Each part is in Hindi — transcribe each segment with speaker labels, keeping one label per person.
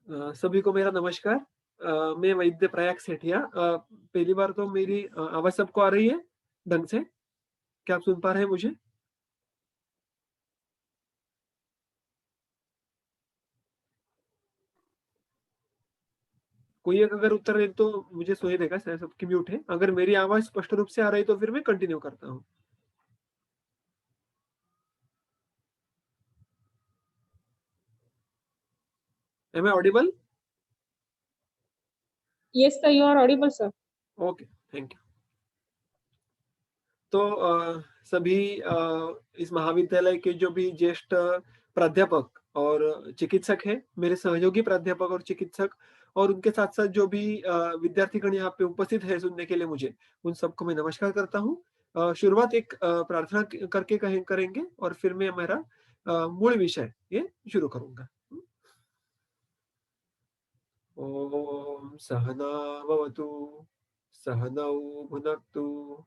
Speaker 1: सभी को मेरा नमस्कार। मैं वैद्य प्रयाग सेठिया। पहली बार तो मेरी आवाज़ सबको आ रही है ढंग से? क्या आप सुन पा रहे हैं मुझे? कोई एक अगर उत्तर दे तो मुझे सुनाई देगा, शायद सबकी म्यूट है। अगर मेरी आवाज़ स्पष्ट रूप से आ रही है तो फिर मैं कंटिन्यू करता हूँ। Am I audible?
Speaker 2: Yes, sir, you are audible, sir.
Speaker 1: Okay, thank you. तो सभी इस महाविद्यालय के जो भी ज्येष्ठ प्राध्यापक और चिकित्सक हैं, मेरे सहयोगी प्राध्यापक और चिकित्सक और उनके साथ-साथ जो भी विद्यार्थीगण यहाँ पे उपस्थित हैं सुनने के लिए मुझे, उन सबको मैं नमस्कार करता हूँ। शुरुआत एक प्रार्थना क करके करेंगे और फिर मैं मेरा मूल विषय ये शुरू करूँगा। ॐ सहना भवतु, सहनौ भुनक्तु,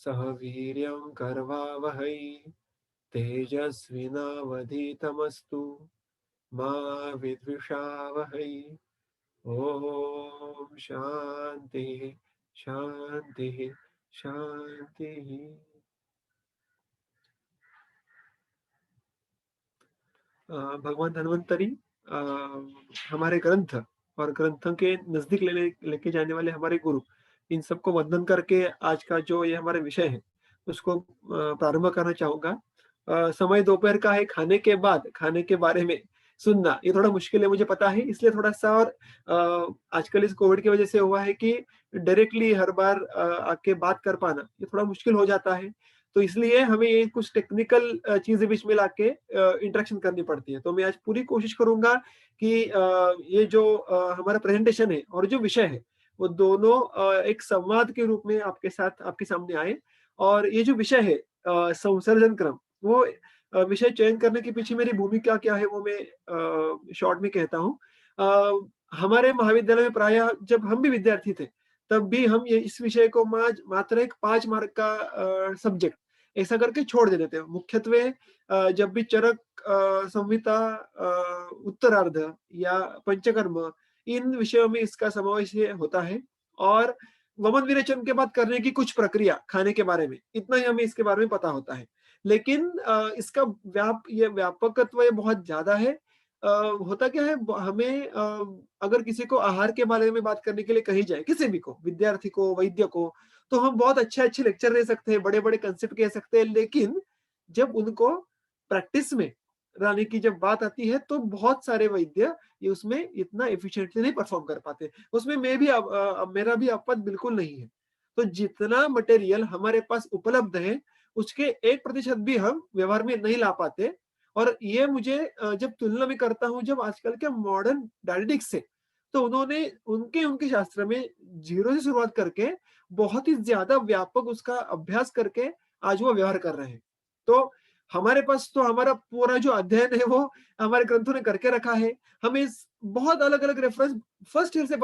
Speaker 1: सह वीर्यं करवावहै, तेजस्विनावधीतमस्तु मा विद्विषावहै। ॐ शान्तिः, शान्तिः, शान्तिः। भगवान धन्वंतरी अ, हमारे ग्रंथ और ग्रंथों के नज़दीक लेके जाने वाले हमारे गुरु, इन सबको वंदन करके आज का जो ये हमारा विषय है, उसको प्रारंभ करना चाहूँगा। समय दोपहर का है, खाने के बाद खाने के बारे में सुनना, ये थोड़ा मुश्किल है मुझे पता है, इसलिए थोड़ा-सा और आजकल इस कोविड की वजह से हुआ है कि डायरेक्टली हर बार आके बात कर पाना, ये थोड़ा मुश्किल हो जाता है। तो इसलिए हमें ये कुछ टेक्निकल चीज़ें बीच में लाके इंटरेक्शन करनी पड़ती है। तो मैं आज पूरी कोशिश करूँगा कि ये जो हमारा प्रेज़ेंटेशन है और जो विषय है, वो दोनों एक संवाद के रूप में आपके साथ आपके सामने आए और ये जो विषय है संसर्जन क्रम, वो विषय चयन करने के पीछे मेरी भूमिका क्या है, वो मैं शॉर्ट में कहता हूँ। हमारे महाविद्यालय में प्रायः जब हम भी विद्यार्थी थे, तब भी हम ये इस विषय को मात्र एक 5 मार्क का सब्जेक्ट ऐसा करके छोड़ देते थे। मुख्यत्वे जब भी चरक संहिता उत्तरार्ध या पंचकर्म इन विषयों में इसका समावेश ये होता है और वमन विरेचन के बाद करने की कुछ प्रक्रिया खाने के बारे में, इतना ही हमें इसके बारे में पता होता है। लेकिन इसका ये व्यापकत्व ये बहुत ज़्यादा है। होता क्या है हमें अगर किसी को आहार के बारे में बात करने के लिए कही जाए, किसी भी को, विद्यार्थी को, वैद्य को, तो हम बहुत अच्छे-अच्छे लेक्चर दे सकते हैं, बड़े-बड़े कांसेप्ट कह सकते हैं, लेकिन जब उनको प्रैक्टिस में लाने की जब बात आती है, तो बहुत सारे वैद्य ये उसमें इतना एफिशिएंटली नहीं परफॉर्म कर पाते। उसमें मैं भी मेरा भी आपत्ति बिल्कुल नहीं है। तो जितना मटेरियल हमारे पास उपलब्ध है, उसके 1% भी हम व्यवहार में नहीं ला पाते और ये मुझे जब तुलना मैं करता हूँ जब आजकल के मॉडर्न डायनेटिक्स से, तो उन्होंने उनके उनके शास्त्र में ज़ीरो से शुरुआत करके बहुत ही ज़्यादा व्यापक उसका अभ्यास करके आज वो व्यवहार कर रहे हैं। तो हमारे पास तो हमारा पूरा जो अध्ययन है वो हमारे ग्रंथों ने करके रखा है। हमें इस बहुत अलग-अलग रेफ़रेंस फर्स्ट ईयर से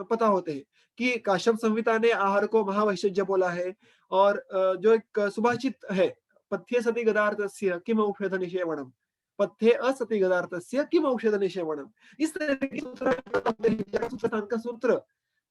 Speaker 1: पता होते हैं कि काश्यप संहिता ने आहार को महावैषज्य बोला है और जो एक सुभाषित है, पथ्ये सति गदार्थस्य किम औषध निषेवणम्, पथ्ये असति गदार्थस्य किम औषध निषेवणम्। इस तरह के सूत्र का सूत्र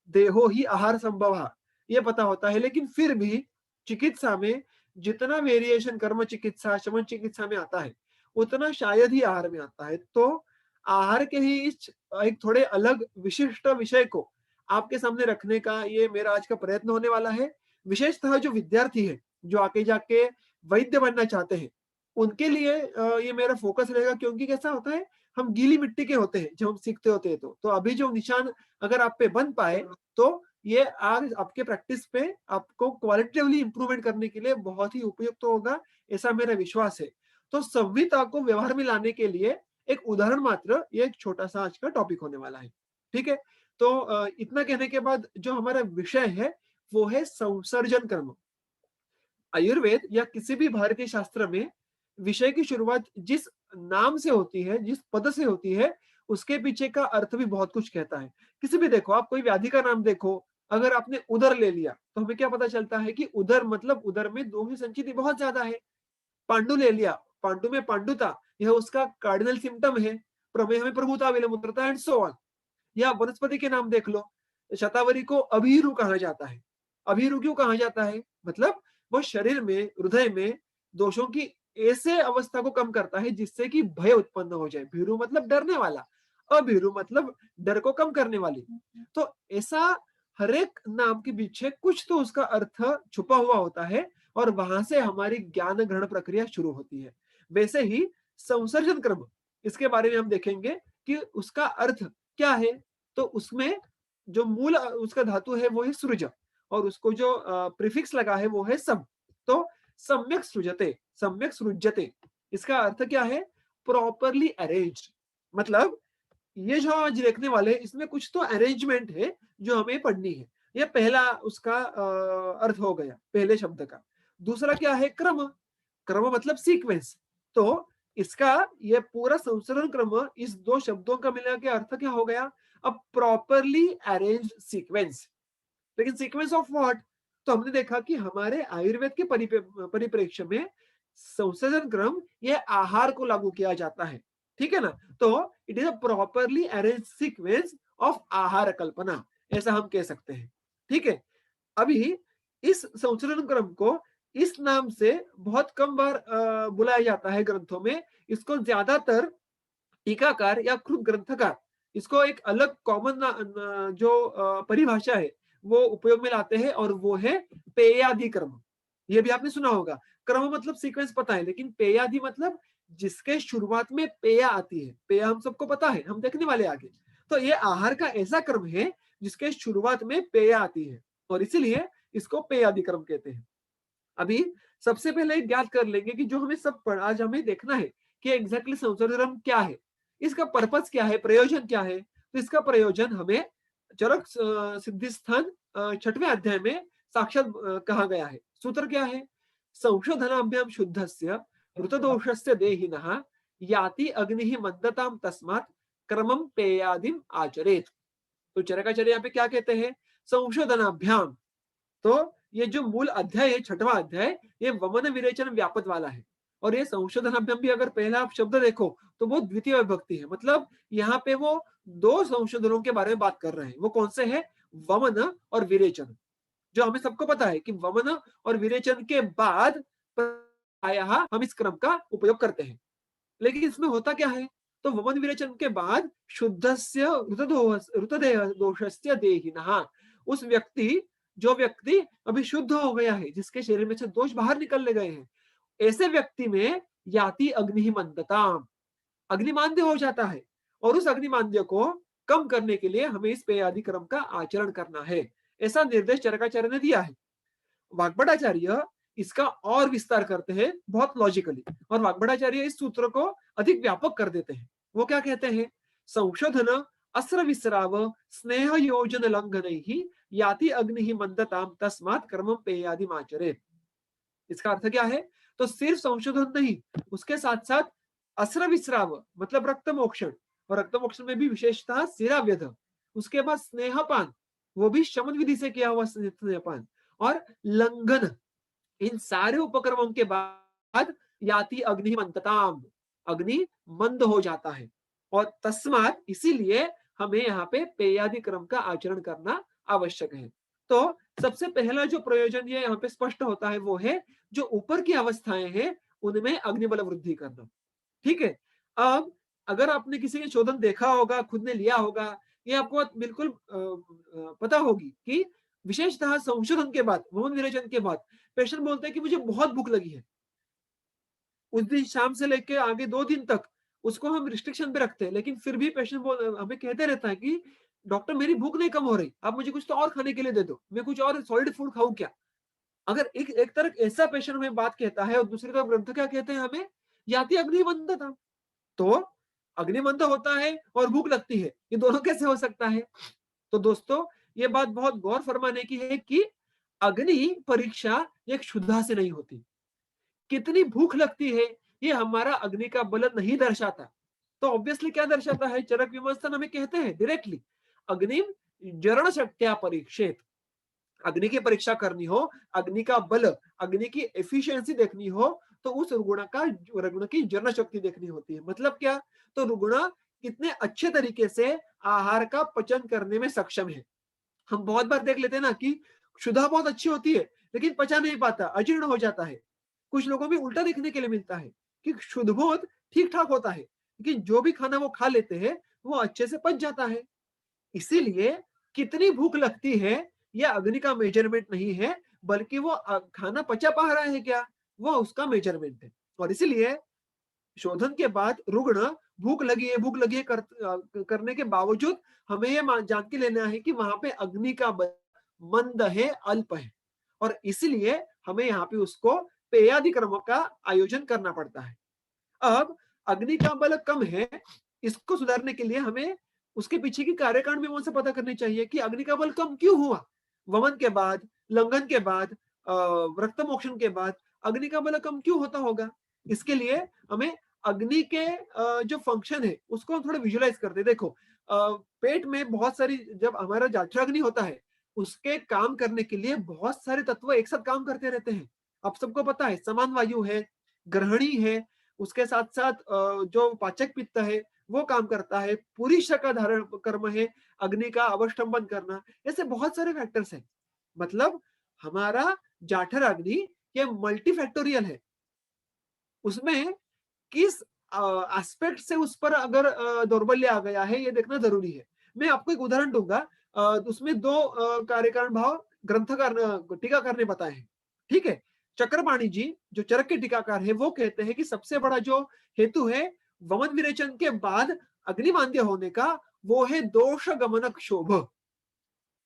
Speaker 1: देहो ही आहार संभवः, ये पता होता है, लेकिन फिर भी चिकित्सा में जितना वेरिएशन कर्म चिकित्सा, शमन चिकित्सा में आता है, उतना शायद ही आहार में आता है। तो आहार के ही इस एक थोड़े अलग विशिष्ट विषय को आपके सामने रखने का ये मेरा आज का प्रयत्न होने वाला है। विशेषतः जो विद्यार्थी हैं, जो आगे जाके वैद्य बनना चाहते हैं, उनके लिए ये मेरा फ़ोकस रहेगा क्योंकि कैसा होता है, हम गीली मिट्टी के होते हैं, जब हम सीखते होते हैं तो। तो अभी जो निशान अगर आप पे बन पाए, तो ये आज आपके प्रैक्टिस पे आपको क्वालिटेटिवली इम्प्रूवमेंट करने के लिए बहुत ही उपयुक्त होगा, ऐसा मेरा विश्वास है। तो संहिता को व्यवहार में लाने के लिए एक उदाहरण मात्र ये एक छोटा-सा आज का टॉपिक होने वाला है। ठीक है? तो इतना कहने के बाद जो हमारा विषय है, वो है संसर्जन कर्म। आयुर्वेद या किसी भी भारतीय शास्त्र में विषय की शुरुआत जिस नाम से होती है, जिस पद से होती है, उसके पीछे का अर्थ भी बहुत कुछ कहता है। किसी भी देखो, आप कोई व्याधि का नाम देखो, अगर आपने उदर ले लिया, तो हमें क्या पता चलता है कि उदर मतलब उदर में दोष संचिति बहुत ज़्यादा है। पांडु ले लिया, पांडु में पांडुता, यह उसका कार्डिनल सिम्पटम है। प्रमेह में प्रभुता, विलंबता एंड सो ऑन। या वनस्पति के नाम देख लो, शतावरी को अभीरू कहा जाता है। अभीरू क्यों कहा जाता है? मतलब वो शरीर में, हृदय में दोषों की ऐसे अवस्था को कम करता है जिससे कि भय उत्पन्न हो जाए। भीरू मतलब डरने वाला, अभीरू मतलब डर को कम करने वाली। तो ऐसा हर एक नाम के पीछे कुछ तो उसका अर्थ छुपा हुआ होता है और वहां से हमारी ज्ञान ग्रहण प्रक्रिया शुरू होती है। वैसे ही संसर्जन क्रम, इसके बारे में हम देखेंगे कि उसका अर्थ क्या है। तो उसमें जो मूल उसका धातु है वो है सृज, और उसको जो प्रीफिक्स लगा है वो है सम। तो सम्यक सृजते, सम्यक सृज्यते, इसका अर्थ क्या है? Properly arranged. मतलब ये जो आज देखने वाले हैं, इसमें कुछ तो अरेंजमेंट है जो हमें पढ़नी है। ये पहला उसका अर्थ हो गया पहले शब्द का। दूसरा क्या है? क्रम। क्रम मतलब सीक्वेंस। तो इसका ये पूरा संसरण क्रम, इस दो शब्दों का मिला के अर्थ क्या हो गया? अ प्रॉपरली अरेंज्ड सीक्वेंस। लेकिन सीक्वेंस ऑफ व्हाट? तो हमने देखा कि हमारे आयुर्वेद के परिप्रेक्ष्य में संसर्जन क्रम ये आहार को लागू किया जाता है। ठीक है ना? तो it is a properly arrange sequence of आहार कल्पना, ऐसा हम कह सकते हैं। ठीक है? अभी इस संचरण क्रम को इस नाम से बहुत कम बार बुलाया जाता है ग्रंथों में। इसको ज्यादातर टीकाकार या खुद ग्रंथकार इसको एक अलग कॉमन जो परिभाषा है वो उपयोग में लाते हैं, और वो है पेयादि क्रम। ये भी आपने सुना होगा। क्रम मतलब सीक्वेंस पता है, लेकिन पेयादि मतलब जिसके शुरुआत में पेया आती है। पेया हम सबको पता है, हम देखने वाले आगे। तो ये आहार का ऐसा क्रम है जिसके शुरुआत में पेया आती है, और इसीलिए इसको पेयादि क्रम कहते हैं। अभी सबसे पहले ज्ञात कर लेंगे कि जो हमें सब आज हमें देखना है कि एग्जैक्टली संसर्जन क्या है, इसका पर्पस क्या है, प्रयोजन क्या है। तो इसका प्रयोजन हमें चरक सिद्धि स्थान 6वें अध्याय में साक्षात कहा गया है। सूत्र क्या है? संशोधनाभ्याम शुद्धस्य ऋतदोषस्य देहिनः याति अग्निः मंदताम तस्मात् क्रमम पेयादिम आचरेत। तो चरकाचार्य यहाँ पे क्या कहते हैं? संशोधनाभ्याम। तो ये जो मूल अध्याय है, 6वां अध्याय, ये वमन विरेचन व्यापक वाला है। और ये संशोधन अभ्याम भी अगर पहला आप शब्द देखो तो वो द्वितीय विभक्ति है। मतलब यहाँ पे वो दो संशोधनों के बारे में बात कर रहे हैं। वो कौन से हैं? वमन और विरेचन। जो हमें सबको पता है कि वमन और विरेचन के बाद प्रायः हम इस क्रम का उपयोग करते हैं। लेकिन इसमें होता क्या है? तो वमन विरेचन के बाद शुद्धस्य ऋतदेह दोषस्य देहिनः, उस व्यक्ति, जो व्यक्ति अभी शुद्ध हो गया है, जिसके शरीर में से दोष बाहर निकलने गए हैं, ऐसे व्यक्ति में याति अग्नि मंदताम, अग्निमांद्य हो जाता है। और उस अग्निमांद्य को कम करने के लिए हमें इस पेयादि क्रम का आचरण करना है, ऐसा निर्देश चरकाचार्य ने दिया है। वाग्भटाचार्य इसका और विस्तार करते हैं बहुत लॉजिकली, और वाग्भटाचार्य इस सूत्र को अधिक व्यापक कर देते हैं। वो क्या कहते हैं? संशोधन अस्र विस्राव स्नेह योजन लंघन याति अग्नि मंदताम तस्मात् कर्म पेयादिमाचरे। इसका अर्थ क्या है? तो सिर्फ संशोधन नहीं, उसके साथ साथ अस्र विस्राव मतलब रक्त मोक्षण, और रक्त मोक्षण में भी विशेषतः सिराव्यध, उसके बाद स्नेहपान, वो भी शमन विधि से किया हुआ स्नेहपान, और लंघन, इन सारे उपक्रमों के बाद याति अग्नि मंदताम, अग्नि मंद हो जाता है। और तस्मात, इसीलिए हमें यहाँ पे पेयादि क्रम का आचरण करना आवश्यक है। तो सबसे पहला जो प्रयोजन ये यहाँ पे स्पष्ट होता है वो है जो ऊपर की अवस्थाएं हैं उनमें अग्निबल वृद्धि करना। ठीक है? अब अगर आपने किसी के शोधन देखा होगा, खुद ने लिया होगा, ये आपको बिल्कुल पता होगी कि विशेषतः संशोधन के बाद, मौन विरेचन के बाद पेशेंट बोलते हैं कि मुझे बहुत भूख लगी है। उस दिन शाम से लेके आगे 2 दिन तक उसको हम रिस्ट्रिक्शन पे रखते हैं, लेकिन फिर भी पेशेंट हमें कहते रहता है कि डॉक्टर मेरी भूख नहीं कम हो रही, आप मुझे कुछ तो और खाने के लिए दे दो, मैं कुछ और सॉलिड फूड खाऊं क्या? अगर एक एक तरफ ऐसा पेशेंट हमें बात कहता है और दूसरी तरफ ग्रंथ क्या कहते हैं हमें? याति अग्निमंद था। तो अग्निमंद होता है और भूख लगती है, ये दोनों कैसे हो सकता है? तो दोस्तों, ये बात बहुत गौर फरमाने की है कि अग्नि परीक्षा एक क्षुधा से नहीं होती। कितनी भूख लगती है ये हमारा अग्नि का बल नहीं दर्शाता। तो ऑब्वियसली क्या दर्शाता है? चरक विमर्शन हमें कहते हैं डायरेक्टली, अग्नि जरण शक्त्या परीक्षित। अग्नि की परीक्षा करनी हो, अग्नि का बल, अग्नि की एफिशिएंसी देखनी हो, तो उस रुग्ण की जरण शक्ति देखनी होती है। मतलब क्या? तो रुग्ण कितने अच्छे तरीके से आहार का पचन करने में सक्षम है। हम बहुत बार देख लेते हैं ना कि क्षुधा बहुत अच्छी होती है, लेकिन पचा नहीं पाता, अजीर्ण हो जाता है। कुछ लोगों में उल्टा देखने के लिए मिलता है कि शुद्ध बोध ठीक-ठाक होता है, लेकिन जो भी खाना वो खा लेते हैं, वो अच्छे से पच जाता है। इसीलिए कितनी भूख लगती है, ये अग्नि का मेजरमेंट नहीं है, बल्कि वो खाना पचा पा रहा है क्या, वो उसका मेजरमेंट है। और इसीलिए शोधन के बाद रुग्ण भूख लगी है करने के बावजूद हमें ये जान के लेना है कि वहां पे अग्नि का बल मंद है, अल्प है, और इसलिए हमें यहाँ पे उसको पेयादि कर्म का आयोजन करना पड़ता है। अब अग्नि का बल कम है, इसको सुधारने के लिए हमें उसके पीछे की कार्यकारण मीमांसा पता करनी चाहिए कि अग्नि का बल कम क्यों हुआ। वमन के बाद, लंघन के बाद, रक्त मोक्षण के बाद अग्नि का बल कम क्यों होता होगा। इसके लिए हमें अग्नि के जो फंक्शन है उसको हम थोड़ा विजुअलाइज करते हैं। देखो, पेट में बहुत सारी, जब हमारा जाठराग्नि होता है, उसके काम करने के लिए बहुत सारे तत्व एक साथ काम करते रहते हैं। आप सबको पता है, समान वायु है, ग्रहणी है, उसके साथ साथ जो पाचक पित्त है वो काम करता है, पुरीश का धारण कर्म है अग्नि का अवष्टंबन करना। ऐसे बहुत सारे फैक्टर्स हैं। मतलब हमारा जाठर अग्नि ये मल्टीफैक्टोरियल है। उसमें किस एस्पेक्ट से उस पर अगर दौर्बल्य आ गया है ये देखना जरूरी है। मैं आपको एक उदाहरण दूंगा। उसमें दो कार्यकारण भाव ग्रंथकार टीकाकार ने बताए हैं। ठीक है। चक्रपाणी जी जो चरक के टीकाकार है वो कहते हैं कि सबसे बड़ा जो हेतु है वमन विरेचन के बाद अग्निमांद्य होने का, वो है दोष गमन क्षोभ।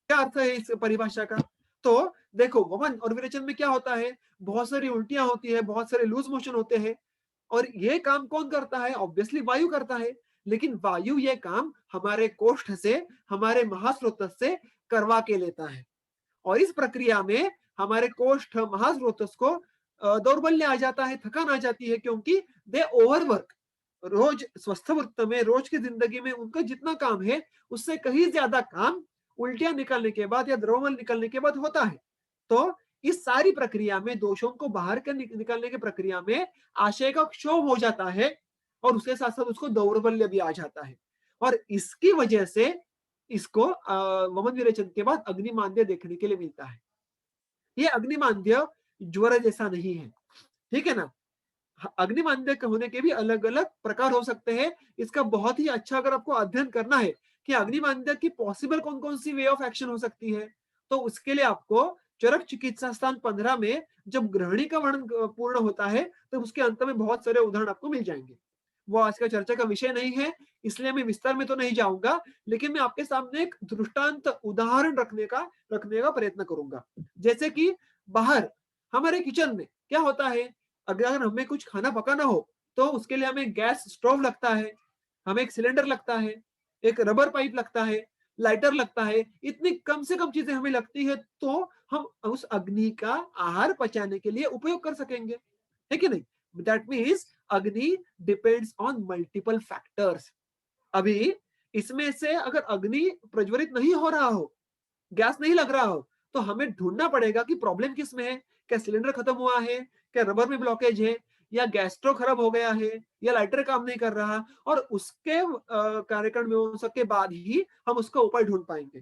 Speaker 1: क्या अर्थ है इस परिभाषा का? तो देखो, वमन और विरेचन में क्या होता है, बहुत सारी उल्टियां होती है, बहुत सारे लूज मोशन होते हैं, और ये काम कौन करता है? ऑब्वियसली वायु करता है। लेकिन वायु ये काम हमारे कोष्ठ से, हमारे महास्रोत से करवा के लेता है, और इस प्रक्रिया में हमारे कोष्ठ महास्रोतस को दौर्बल्य आ जाता है, थकान आ जाती है, क्योंकि दे ओवरवर्क। रोज स्वस्थ वृत्त में, रोज की जिंदगी में उनका जितना काम है उससे कहीं ज्यादा काम उल्टियां निकलने के बाद या द्रवमल निकलने के बाद होता है। तो इस सारी प्रक्रिया में, दोषों को बाहर कर निकलने की प्रक्रिया में आशय का क्षोभ हो जाता है, और उसके साथ साथ उसको दौर्बल्य भी आ जाता है, और इसकी वजह से इसको वमन विरेचन के बाद अग्निमांद्य देखने के लिए मिलता है। ये अग्निमांद्य ज्वर जैसा नहीं है। ठीक है ना। अग्निमांद्य होने के भी अलग अलग प्रकार हो सकते हैं। इसका बहुत ही अच्छा अगर आपको अध्ययन करना है कि अग्निमांद्य की पॉसिबल कौन कौन सी वे ऑफ एक्शन हो सकती है, तो उसके लिए आपको चरक चिकित्सा स्थान 15 में जब ग्रहणी का वर्णन पूर्ण होता है, तो उसके अंत में बहुत सारे उदाहरण आपको मिल जाएंगे। वो आज का चर्चा का विषय नहीं है, इसलिए मैं विस्तार में तो नहीं जाऊंगा, लेकिन मैं आपके सामने एक दृष्टांत उदाहरण रखने का प्रयत्न करूंगा। जैसे कि बाहर हमारे किचन में क्या होता है, अगर हमें कुछ खाना पकाना हो तो उसके लिए हमें गैस स्टोव लगता है, हमें एक सिलेंडर लगता है, एक रबर पाइप लगता है, लाइटर लगता है। इतनी कम से कम चीजें हमें लगती है, तो हम उस अग्नि का आहार पचाने के लिए उपयोग कर सकेंगे, है कि नहीं? दैट मीन्स अग्नि डिपेंड्स ऑन मल्टीपल फैक्टर्स। अभी इसमें से अगर अग्नि प्रज्वलित नहीं हो रहा हो, गैस नहीं लग रहा हो, तो हमें ढूंढना पड़ेगा कि प्रॉब्लम किस में है। क्या सिलेंडर खत्म हुआ है, क्या रबर में ब्लॉकेज है, या गैस्ट्रो खराब हो गया है, या लाइटर काम नहीं कर रहा, और उसके कार्यक्रम में हो सके बाद ही हम उसका उपाय ढूंढ पाएंगे।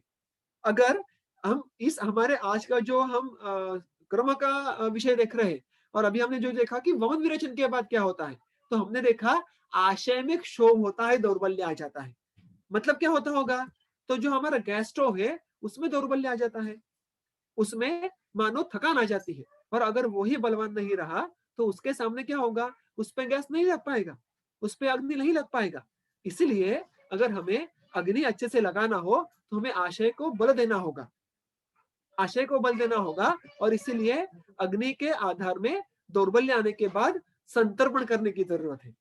Speaker 1: अगर हम इस हमारे आज का जो हम कर्म का विषय देख रहे हैं, और अभी हमने जो देखा कि वमन विरेचन के बाद क्या होता है, तो हमने देखा आशय में क्षोभ होता है, दौर्बल्य आ जाता है। मतलब क्या होता होगा, तो जो हमारा गैस स्टोव है उसमें दौर्बल्य आ जाता है, उसमें मानो थकान आ जाती है, और अगर वही बलवान नहीं रहा तो उसके सामने क्या होगा, उस पे गैस नहीं लग पाएगा, उस पे अग्नि नहीं लग पाएगा। इसलिए अगर हमें अग्नि अच्छे से लगाना हो तो हमें आशय को बल देना होगा, आशय को बल देना होगा, और इसीलिए अग्नि के आधार में दौर्बल्य आने के बाद संतर्पण करने की जरूरत है।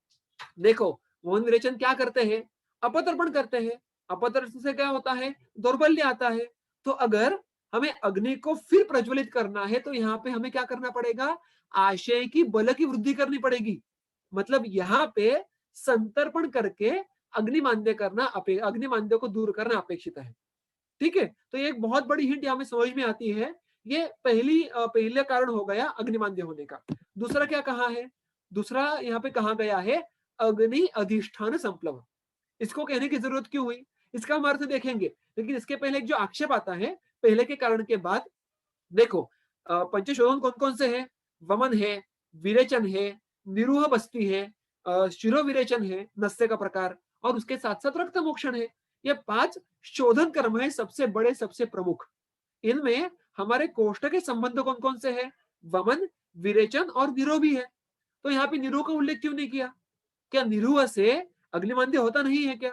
Speaker 1: देखो, मौन विरेचन क्या करते हैं, अपतर्पण करते हैं। अपतर्पण से क्या होता है, दौर्बल्य आता है। तो अगर हमें अग्नि को फिर प्रज्वलित करना है तो यहाँ पे हमें क्या करना पड़ेगा, आशय की बल की वृद्धि करनी पड़ेगी। मतलब यहाँ पे संतर्पण करके अग्निमांद्य करना, अग्निमांद्य को दूर करना अपेक्षित है। ठीक है। तो ये एक बहुत बड़ी हिंट यहाँ में समझ में आती है। ये पहले कारण हो गया अग्निमांद्य होने का। दूसरा क्या कहा है, दूसरा यहाँ पे कहा गया है अग्नि अधिष्ठान संप्लव। इसको कहने की जरूरत क्यों हुई, इसका हम अर्थ देखेंगे, लेकिन इसके पहले एक जो आक्षेप आता है पहले के कारण के बाद, देखो पंचशोधन कौन कौन से है? वमन है, विरेचन है, निरूह बस्ती है, शिरो विरेचन है, नस्य का प्रकार, और उसके साथ साथ रक्त मोक्षण है। ये 5 शोधन कर्म है, सबसे बड़े, सबसे प्रमुख। इनमें हमारे कोष्ठ के संबंध कौन कौन से हैं? वमन, विरेचन और निरोह भी है। तो यहाँ पे निरोह का उल्लेख क्यों नहीं किया? क्या निरूह से अग्निमांद्य होता नहीं है क्या?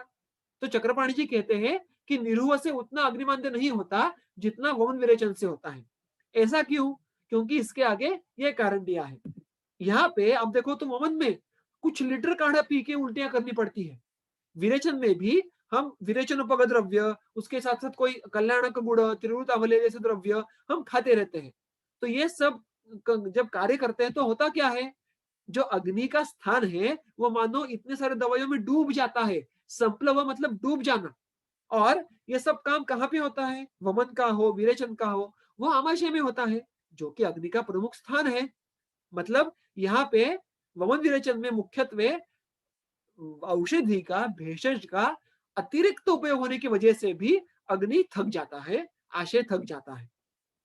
Speaker 1: तो चक्रपाणी जी कहते हैं कि निरूह से उतना अग्निमांद्य नहीं होता जितना वमन विरेचन से होता है। ऐसा क्यों? क्योंकि इसके आगे ये कारण दिया है। यहाँ पे अब देखो तो वमन में कुछ लीटर काढ़ा पी के उल्टियां करनी पड़ती है। विरेचन में भी हम विरेचन उपगत द्रव्य, उसके साथ साथ कोई कल्याणक गुण, त्रिवृत अवलेय जैसे द्रव्य हम खाते रहते हैं। तो ये सब जब कार्य करते हैं तो होता क्या है? जो अग्नि का स्थान है वो मानो इतने सारे दवाइयों में डूब जाता है। संप्लव मतलब डूब जाना। और ये सब काम कहाँ पे होता है? वमन का हो, विरेचन का हो, वो आमाशय में होता है, जो कि अग्नि का प्रमुख स्थान है। मतलब यहाँ पे वमन विरेचन में मुख्यत्वे औषधि का, भेषज का अतिरिक्त उपयोग होने की वजह से भी अग्नि थक जाता है, आशय थक जाता है।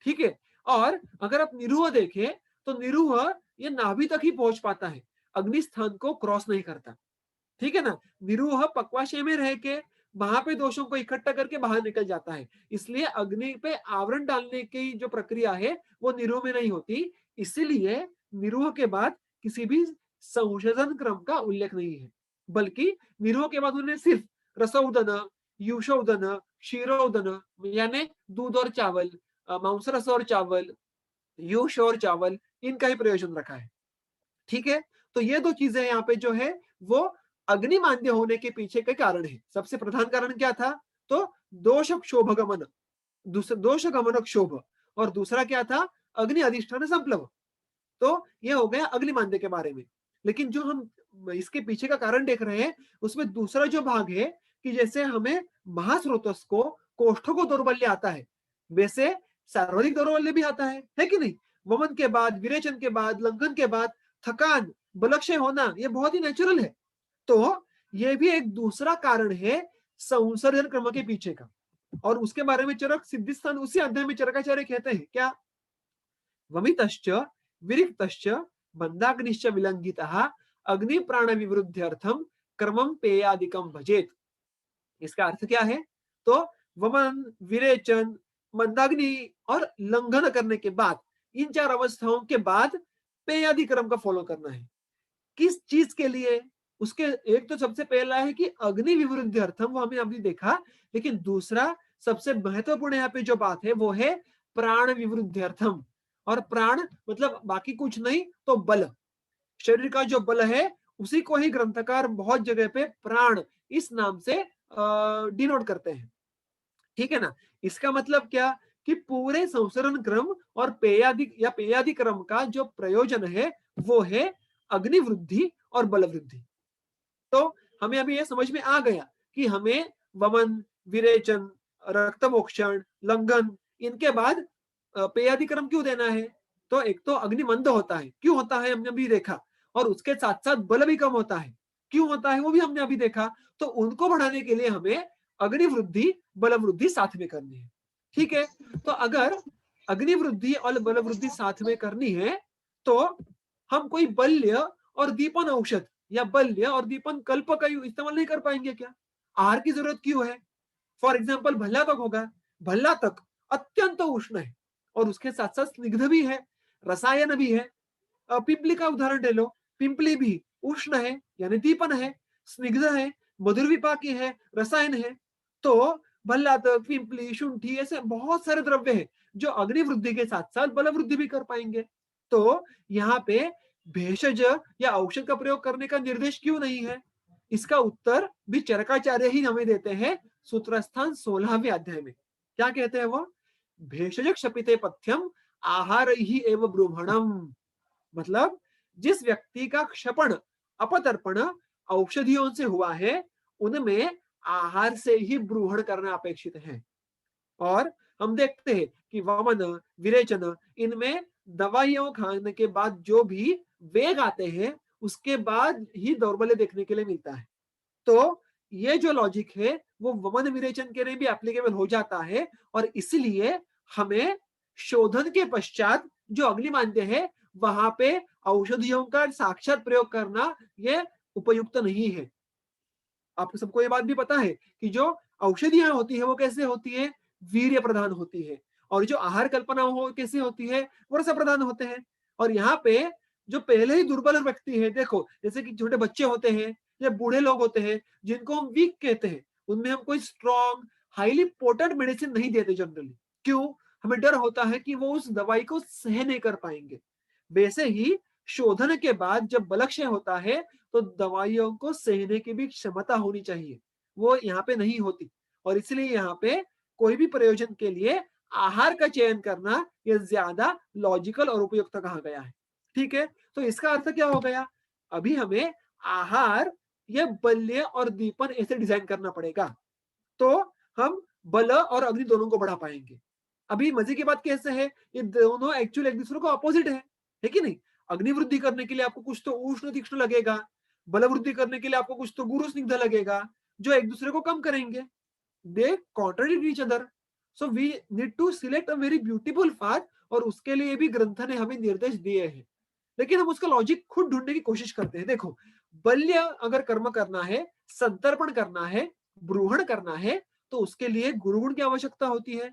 Speaker 1: ठीक है। और अगर आप निरूह देखें तो निरूह ये नाभि तक ही पहुंच पाता है, अग्नि स्थान को क्रॉस नहीं करता। ठीक है ना? निरूह पक्वाशय में रह के वहां पे दोषों को इकट्ठा करके बाहर निकल जाता है। इसलिए अग्नि पे आवरण डालने की जो प्रक्रिया है वो निरूह में नहीं होती। इसीलिए निरूह के बाद किसी भी संशोधन क्रम का उल्लेख नहीं है, बल्कि निरूह के बाद उन्हें सिर्फ रसौदन, युषौदन, क्षीरोदन यानी दूध और चावल, मांस रस और चावल, युष और चावल, इनका ही प्रयोजन रखा है। ठीक है। तो ये दो चीजें यहाँ पे जो है वो अग्निमान्य होने के पीछे के कारण है। सबसे प्रधान कारण क्या था? तो दोष क्षोभ गमन, दोष गमन क्षोभ, और दूसरा क्या था? अग्नि अधिष्ठान संप्लव। तो ये हो गया अग्निमान्य के बारे में। लेकिन जो हम इसके पीछे का कारण देख रहे हैं उसमें दूसरा जो भाग है कि जैसे हमें महास्रोतस को, कोष्ठों को दौर्बल्य आता है, वैसे सर्वाधिक दौर्बल्य भी आता है कि नहीं? वमन के बाद, विरेचन के बाद, लंघन के बाद थकान, बलक्षय होना, ये बहुत ही नेचुरल है। तो ये भी एक दूसरा कारण है संसर्जन क्रम के पीछे का। और उसके बारे में चरक सिद्धिस्थान उसी अध्याय में चरकाचार्य कहते हैं क्या? वमितश्च विरिक्तश्च मंदाग्निश्च विलंघितः अग्नि प्राण विवृद्ध्यर्थम क्रमम पेयादिकम भजेत। इसका अर्थ क्या है? तो वमन, विरेचन, मंदाग्नि और लंघन करने के बाद, इन 4 अवस्थाओं के बाद पेयादि क्रम का फॉलो करना है। किस चीज के लिए? उसके एक तो सबसे पहला है कि अग्नि विवृद्धि अर्थम, वो हमने अभी देखा। लेकिन दूसरा सबसे महत्वपूर्ण यहाँ पे जो बात है वो है प्राण विवृद्धि अर्थम। और प्राण मतलब बाकी कुछ नहीं तो बल, शरीर का जो बल है उसी को ही ग्रंथकार बहुत जगह पे प्राण इस नाम से डिनोट करते हैं। ठीक है ना? इसका मतलब क्या? कि पूरे संसरण क्रम और पेयादि या पेयादि क्रम का जो प्रयोजन है वो है अग्नि वृद्धि और बल वृद्धि। तो हमें अभी ये समझ में आ गया कि हमें वमन, विरेचन, रक्तमोक्षण, लंघन, इनके बाद पेयादि क्रम क्यों देना है? तो एक तो अग्नि मंद होता है, क्यों होता है हमने अभी देखा। और उसके साथ साथ बल भी कम होता है, क्यों होता है वो भी हमने अभी देखा। तो उनको बढ़ाने के लिए हमें अग्नि वृद्धि, बल वृद्धि साथ में करनी है। ठीक है। तो अगर अग्नि वृद्धि और बल वृद्धि साथ में करनी है तो हम कोई बल्य और दीपन औषध या बल्य और दीपन कल्प का इस्तेमाल नहीं कर पाएंगे क्या? आहार की जरूरत क्यों है? फॉर एग्जाम्पल भल्ला तक होगा, भल्ला तक अत्यंत उष्ण है और उसके साथ साथ स्निग्ध भी है, रसायन भी है। पिंपली का उदाहरण ले लो, पिंपली भी उष्ण है यानी दीपन है, स्निग्ध है, मधुर विपाकी है, रसायन है। तो भल्ला तक, पिंपली, शुंठी, ऐसे बहुत सारे द्रव्य है जो अग्नि वृद्धि के साथ साथ बल वृद्धि भी कर पाएंगे। तो यहाँ पे भेषज या औषध का प्रयोग करने का निर्देश क्यों नहीं है? इसका उत्तर भी चरकाचार्य ही हमें देते हैं सूत्रस्थान 16वें अध्याय में। क्या कहते हैं वो? भेषज क्षपिते पथ्यम आहार ही एवं ब्रूहणम। मतलब जिस व्यक्ति का क्षपण, अपतर्पण औषधियों से हुआ है उनमें आहार से ही ब्रूहण करना अपेक्षित है। और हम देखते हैं कि वमन, विरेचन, इनमें दवाइयों खाने के बाद जो भी वेग आते हैं उसके बाद ही दौर्बल्य देखने के लिए मिलता है। तो ये जो लॉजिक है वो वमन विरेचन के लिए भी एप्लीकेबल हो जाता है और इसलिए हमें शोधन के पश्चात जो अग्निमांद्य है वहां पे औषधियों का साक्षात प्रयोग करना ये उपयुक्त नहीं है। आपको सबको ये बात भी पता है कि जो औषधियां होती है वो कैसे होती है, वीर्य प्रधान होती है और जो आहार कल्पना हो कैसे होती है, वर्ष प्रधान होते हैं। और यहाँ पे जो पहले ही दुर्बल व्यक्ति है, देखो जैसे कि छोटे बच्चे होते हैं या बूढ़े लोग होते हैं जिनको हम वीक कहते हैं, उनमें हम कोई स्ट्रॉन्ग हाईली पोटेंट मेडिसिन नहीं देते जनरली। क्यों? हमें डर होता है कि वो उस दवाई को सह नहीं कर पाएंगे। वैसे ही शोधन के बाद जब बलक्षय होता है तो दवाइयों को सहने की भी क्षमता होनी चाहिए, वो यहाँ पे नहीं होती। और इसलिए यहाँ पे कोई भी प्रयोजन के लिए आहार का चयन करना ये ज्यादा लॉजिकल और उपयुक्त कहा गया है। ठीक है, तो इसका अर्थ क्या हो गया? अभी हमें आहार या बल्य और दीपन ऐसे डिजाइन करना पड़ेगा तो हम बल और अग्नि दोनों को बढ़ा पाएंगे। अभी मजे की बात कैसे है, ये दोनों एक्चुअली एक दूसरे को अपोजिट है कि नहीं? अग्नि वृद्धि करने के लिए आपको कुछ तो उष्ण तीक्ष्ण लगेगा, बल वृद्धि करने के लिए आपको कुछ तो गुरु स्निग्ध लगेगा, जो एक दूसरे को कम करेंगे। They contradict each other, so we need to select a very beautiful path और उसके लिए भी ग्रंथ ने हमें निर्देश दिए हैं। लेकिन हम उसका लॉजिक खुद ढूंढने की कोशिश करते हैं। देखो, बल्य अगर कर्म करना है, संतर्पण करना है, ब्रूहण करना है, तो उसके लिए गुरुगुण की आवश्यकता होती है।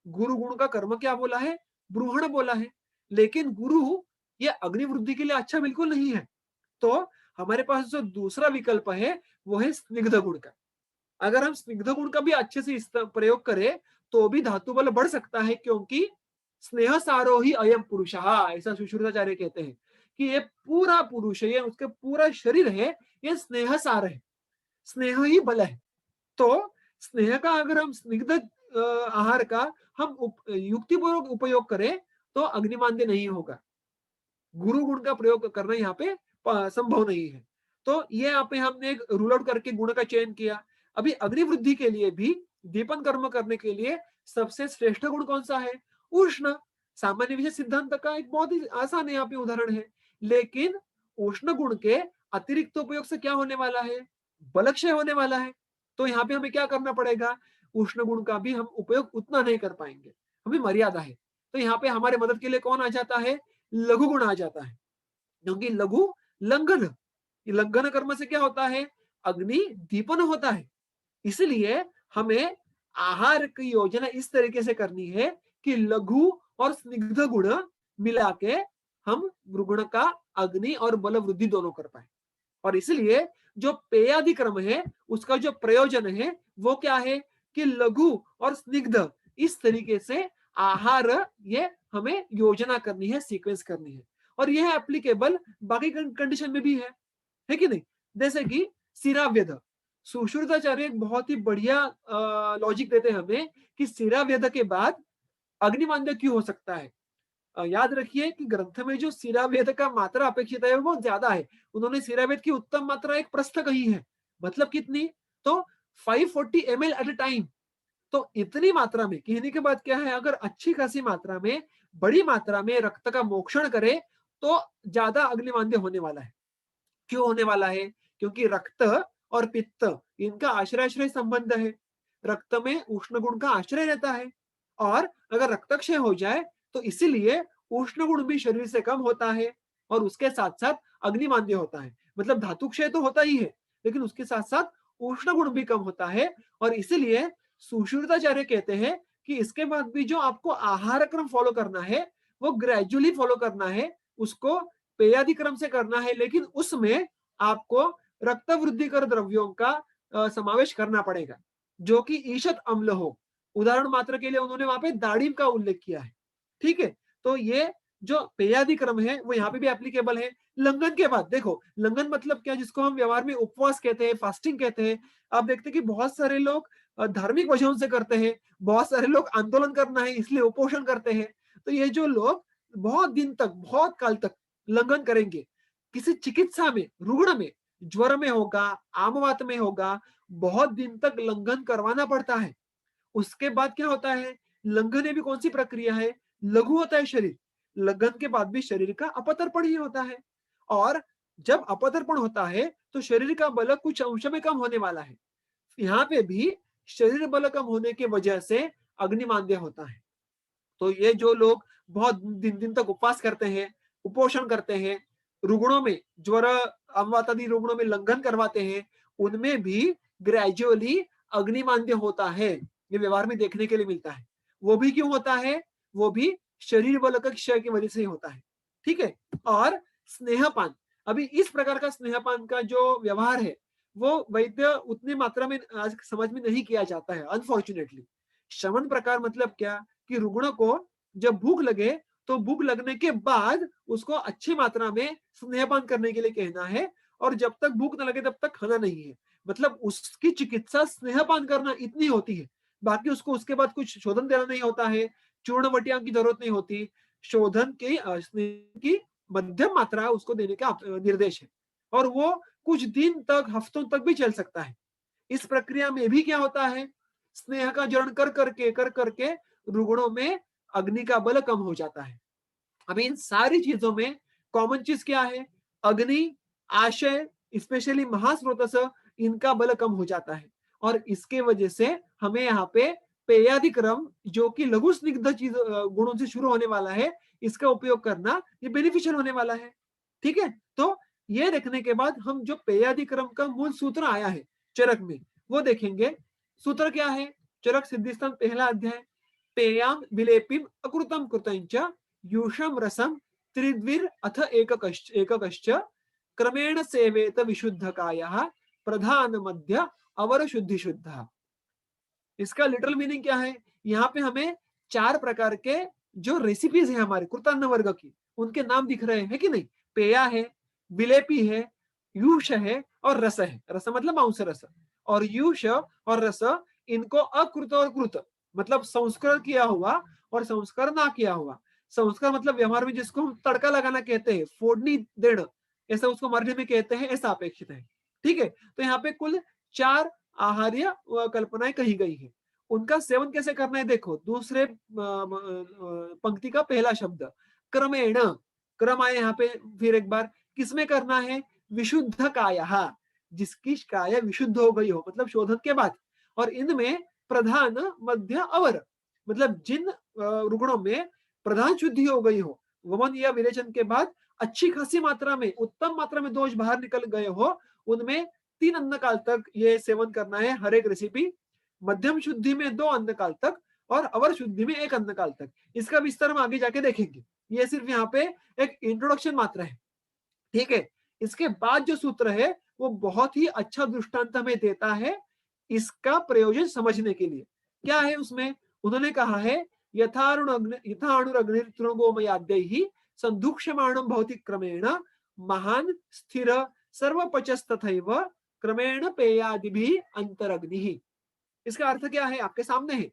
Speaker 1: गुरु गुण का कर्म क्या बोला है? ब्रूहण बोला है। लेकिन गुरु ये अग्नि वृद्धि के लिए अच्छा बिल्कुल नहीं है। तो हमारे पास जो दूसरा विकल्प है वो है स्निग्ध गुण का। अगर हम स्निग्ध गुण का भी अच्छे से प्रयोग करें तो भी धातु बल बढ़ सकता है, क्योंकि स्नेह सारो ही अयम पुरुष, ऐसा सुश्रुताचार्य कहते हैं कि ये पूरा पुरुष है, ये उसके पूरा शरीर है, ये स्नेह सार है, स्नेह ही बल है। तो स्नेह का अगर हम स्निग्ध आहार का हम युक्तिपूर्वक उपयोग करें तो अग्निमांद्य नहीं होगा। गुरु गुण का प्रयोग करना यहाँ पे संभव नहीं है। तो ये यहाँ पे हमने एक रूल आउट करके गुण का चयन किया। अभी अग्निवृद्धि के लिए भी दीपन कर्म करने के लिए सबसे श्रेष्ठ गुण कौन सा है? उष्ण। सामान्य विषय सिद्धांत का एक बहुत ही आसान यहाँ पे उदाहरण है। लेकिन उष्ण गुण के अतिरिक्त उपयोग से क्या होने वाला है? बलक्षय होने वाला है। तो यहाँ पे हमें क्या करना पड़ेगा? उष्ण गुण का भी हम उपयोग उतना नहीं कर पाएंगे, हमें मर्यादा है। तो यहाँ पे हमारे मदद के लिए कौन आ जाता है? लघु गुण आ जाता है, क्योंकि लघु लंघन, लंघन कर्म से क्या होता है? अग्नि दीपन होता है। इसलिए हमें आहार की योजना इस तरीके से करनी है कि लघु और स्निग्ध गुण मिला के हम गुण का अग्नि और बल वृद्धि दोनों कर पाए। और इसलिए जो पेयादि क्रम है उसका जो प्रयोजन है वो क्या है कि लघु और स्निग्ध इस तरीके से आहार ये हमें योजना करनी है, सीक्वेंस करनी है। और यह एप्लीकेबल बाकी कंडीशन में भी है कि नहीं? जैसे कि सिराव्यध, सुश्रुताचार्य एक बहुत ही बढ़िया लॉजिक देते हैं हमें कि सिराव्यध के बाद अग्निमांद्य क्यों हो सकता है। याद रखिए कि ग्रंथ में जो सिरावेद का मात्रा अपेक्षित है वो बहुत ज्यादा है। उन्होंने सिरावेद की उत्तम मात्रा एक प्रस्थ कही है, मतलब कितनी? तो 540 ml एट अ टाइम। तो इतनी मात्रा में कहने के बाद क्या है, अगर अच्छी खासी मात्रा में, बड़ी मात्रा में रक्त का मोक्षण करे तो ज्यादा अग्निमांद्य होने वाला है। क्यों होने वाला है? क्योंकि रक्त और पित्त इनका आश्रय संबंध है। रक्त में उष्ण गुण का आश्रय रहता है और अगर रक्तक्षय हो जाए तो इसीलिए उष्ण गुण भी शरीर से कम होता है और उसके साथ साथ अग्निमांद्य होता है। मतलब धातु क्षय तो होता ही है, लेकिन उसके साथ साथ उष्ण गुण भी कम होता है। और इसीलिए सुश्रुताचार्य कहते हैं कि इसके बाद भी जो आपको आहार क्रम फॉलो करना है वो ग्रेजुअली फॉलो करना है, उसको पेयादि क्रम से करना है, लेकिन उसमें आपको रक्त वृद्धिकर द्रव्यों का समावेश करना पड़ेगा जो कि ईशत अम्ल हो। उदाहरण मात्र के लिए उन्होंने वहां पे दाड़िम का उल्लेख किया है। ठीक है, तो ये जो पेयादि क्रम है वो यहाँ पे भी एप्लीकेबल है। लंघन के बाद देखो, लंघन मतलब क्या, जिसको हम व्यवहार में उपवास कहते हैं, फास्टिंग कहते हैं। आप देखते हैं कि बहुत सारे लोग धार्मिक वजहों से करते हैं, बहुत सारे लोग आंदोलन करना है इसलिए उपोषण करते हैं। तो ये जो लोग बहुत दिन तक, बहुत काल तक लंघन करेंगे, किसी चिकित्सा में, रुग्ण में, ज्वर में होगा, आमवात में होगा, बहुत दिन तक लंघन करवाना पड़ता है। उसके बाद क्या होता है? लंघन भी कौन सी प्रक्रिया है? लघु होता है शरीर। लंघन के बाद भी शरीर का अपतर्पण ही होता है। और जब अपतर्पण होता है तो शरीर का बल कुछ अंश में कम होने वाला है। यहाँ पे भी शरीर बल कम होने की वजह से अग्निमांद्य होता है। तो ये जो लोग बहुत दिन दिन तक उपवास करते हैं, कुपोषण करते हैं, रुग्णों में ज्वर, अम्वात आदि रुग्णों में लंघन करवाते हैं, उनमें भी ग्रेजुअली अग्निमांद्य होता है। ये व्यवहार में देखने के लिए मिलता है। वो भी क्यों होता है? वो भी शरीर बल का क्षय की वजह से ही होता है। ठीक है? और स्नेहपान, अभी इस प्रकार का स्नेहपान का जो व्यवहार है, वो वैद्य उतनी मात्रा में आज समझ में नहीं किया जाता है अनफॉर्चुनेटली। शमन प्रकार मतलब क्या? कि रुग्ण को जब भूख लगे तो भूख लगने के बाद उसको अच्छी मात्रा में स्नेहपान करने के लिए कहना है, और जब तक भूख न लगे तब तक खाना नहीं है। मतलब उसकी चिकित्सा स्नेहपान करना इतनी होती है। बाकी उसको उसके बाद कुछ शोधन देना नहीं होता है, चूर्णवटिया की जरूरत नहीं होती। शोधन की स्नेह की मध्यम मात्रा उसको देने का निर्देश है, और वो कुछ दिन तक, हफ्तों तक भी चल सकता है। इस प्रक्रिया में भी क्या होता है? स्नेह का जरण कर करके रुग्णों में अग्नि का बल कम हो जाता है। अब इन सारी चीजों में कॉमन चीज क्या है? अग्नि, आशय, स्पेशली महास्रोतस, इनका बल कम हो जाता है। और इसके वजह से हमें यहाँ पे पेयादिक्रम, जो कि लघु स्निग्ध चीज गुणों से शुरू होने वाला है, इसका उपयोग करना ये बेनिफिशियल होने वाला है। ठीक है? तो ये देखने के बाद हम जो पेयादिक्रम का मूल सूत्र आया है चरक में, वो देखेंगे। सूत्र क्या है? चरक सिद्धिस्थान पहला अध्याय, पेयाम विलेपिम अकृतम कृतंच यूषम रसम त्रिद्विर अथ एककश्च क्रमेण सेवेत विशुद्ध कायः प्रधान मध्य अवर शुद्धि शुद्ध। इसका लिटरल मीनिंग क्या है? यहाँ पे हमें चार प्रकार के जो रेसिपीज है हमारे कृतान्न वर्ग की, उनके नाम दिख रहे हैं कि नहीं? पेया है, विलेपी है, यूष है और रस है। रस मतलब मांस रस। और यूष और रस, इनको अकृत और कृत मतलब संस्कार किया हुआ और संस्कार ना किया हुआ। संस्कार मतलब व्यवहार में जिसको हम तड़का लगाना कहते हैं, फोड़नी देना, ऐसा उसको मराठी में कहते हैं, ऐसा अपेक्षित है। ठीक है? तो यहाँ पे कुल चार आहार्य कल्पनाएं कही गई है। उनका सेवन कैसे करना है? देखो, दूसरे पंक्ति का पहला शब्द क्रमेण, क्रम आए यहाँ पे फिर एक बार, किसमें करना है? विशुद्ध काया, जिसकी काया विशुद्ध हो गई हो, मतलब शोधन के बाद। और इनमें प्रधान, मध्य, अवर, मतलब जिन रुग्णों में प्रधान शुद्धि हो गई हो, वमन या विरेचन के बाद अच्छी खासी मात्रा में, उत्तम मात्रा में दोष बाहर निकल गए हो, उनमें 3 अन्न काल तक ये सेवन करना है हर एक रेसिपी। मध्यम शुद्धि में 2 अन्न काल तक, और अवर शुद्धि में 1 अन्न काल तक। इसका विस्तार हम आगे जाके देखेंगे। ये सिर्फ यहाँ पे एक इंट्रोडक्शन मात्र है। ठीक है? इसके बाद जो सूत्र है वो बहुत ही अच्छा दृष्टांत हमें देता है इसका प्रयोजन समझने के लिए। क्या है उसमें? उन्होंने कहा है यथा अणुरग्निर्तृणगोमयाद्यैः संधुक्ष्यमाणं भवति क्रमेण महान स्थिर सर्वपचस्तथैव क्रमेण पेयादिभिः अंतरग्निः। इसका अर्थ क्या है? आपके सामने है।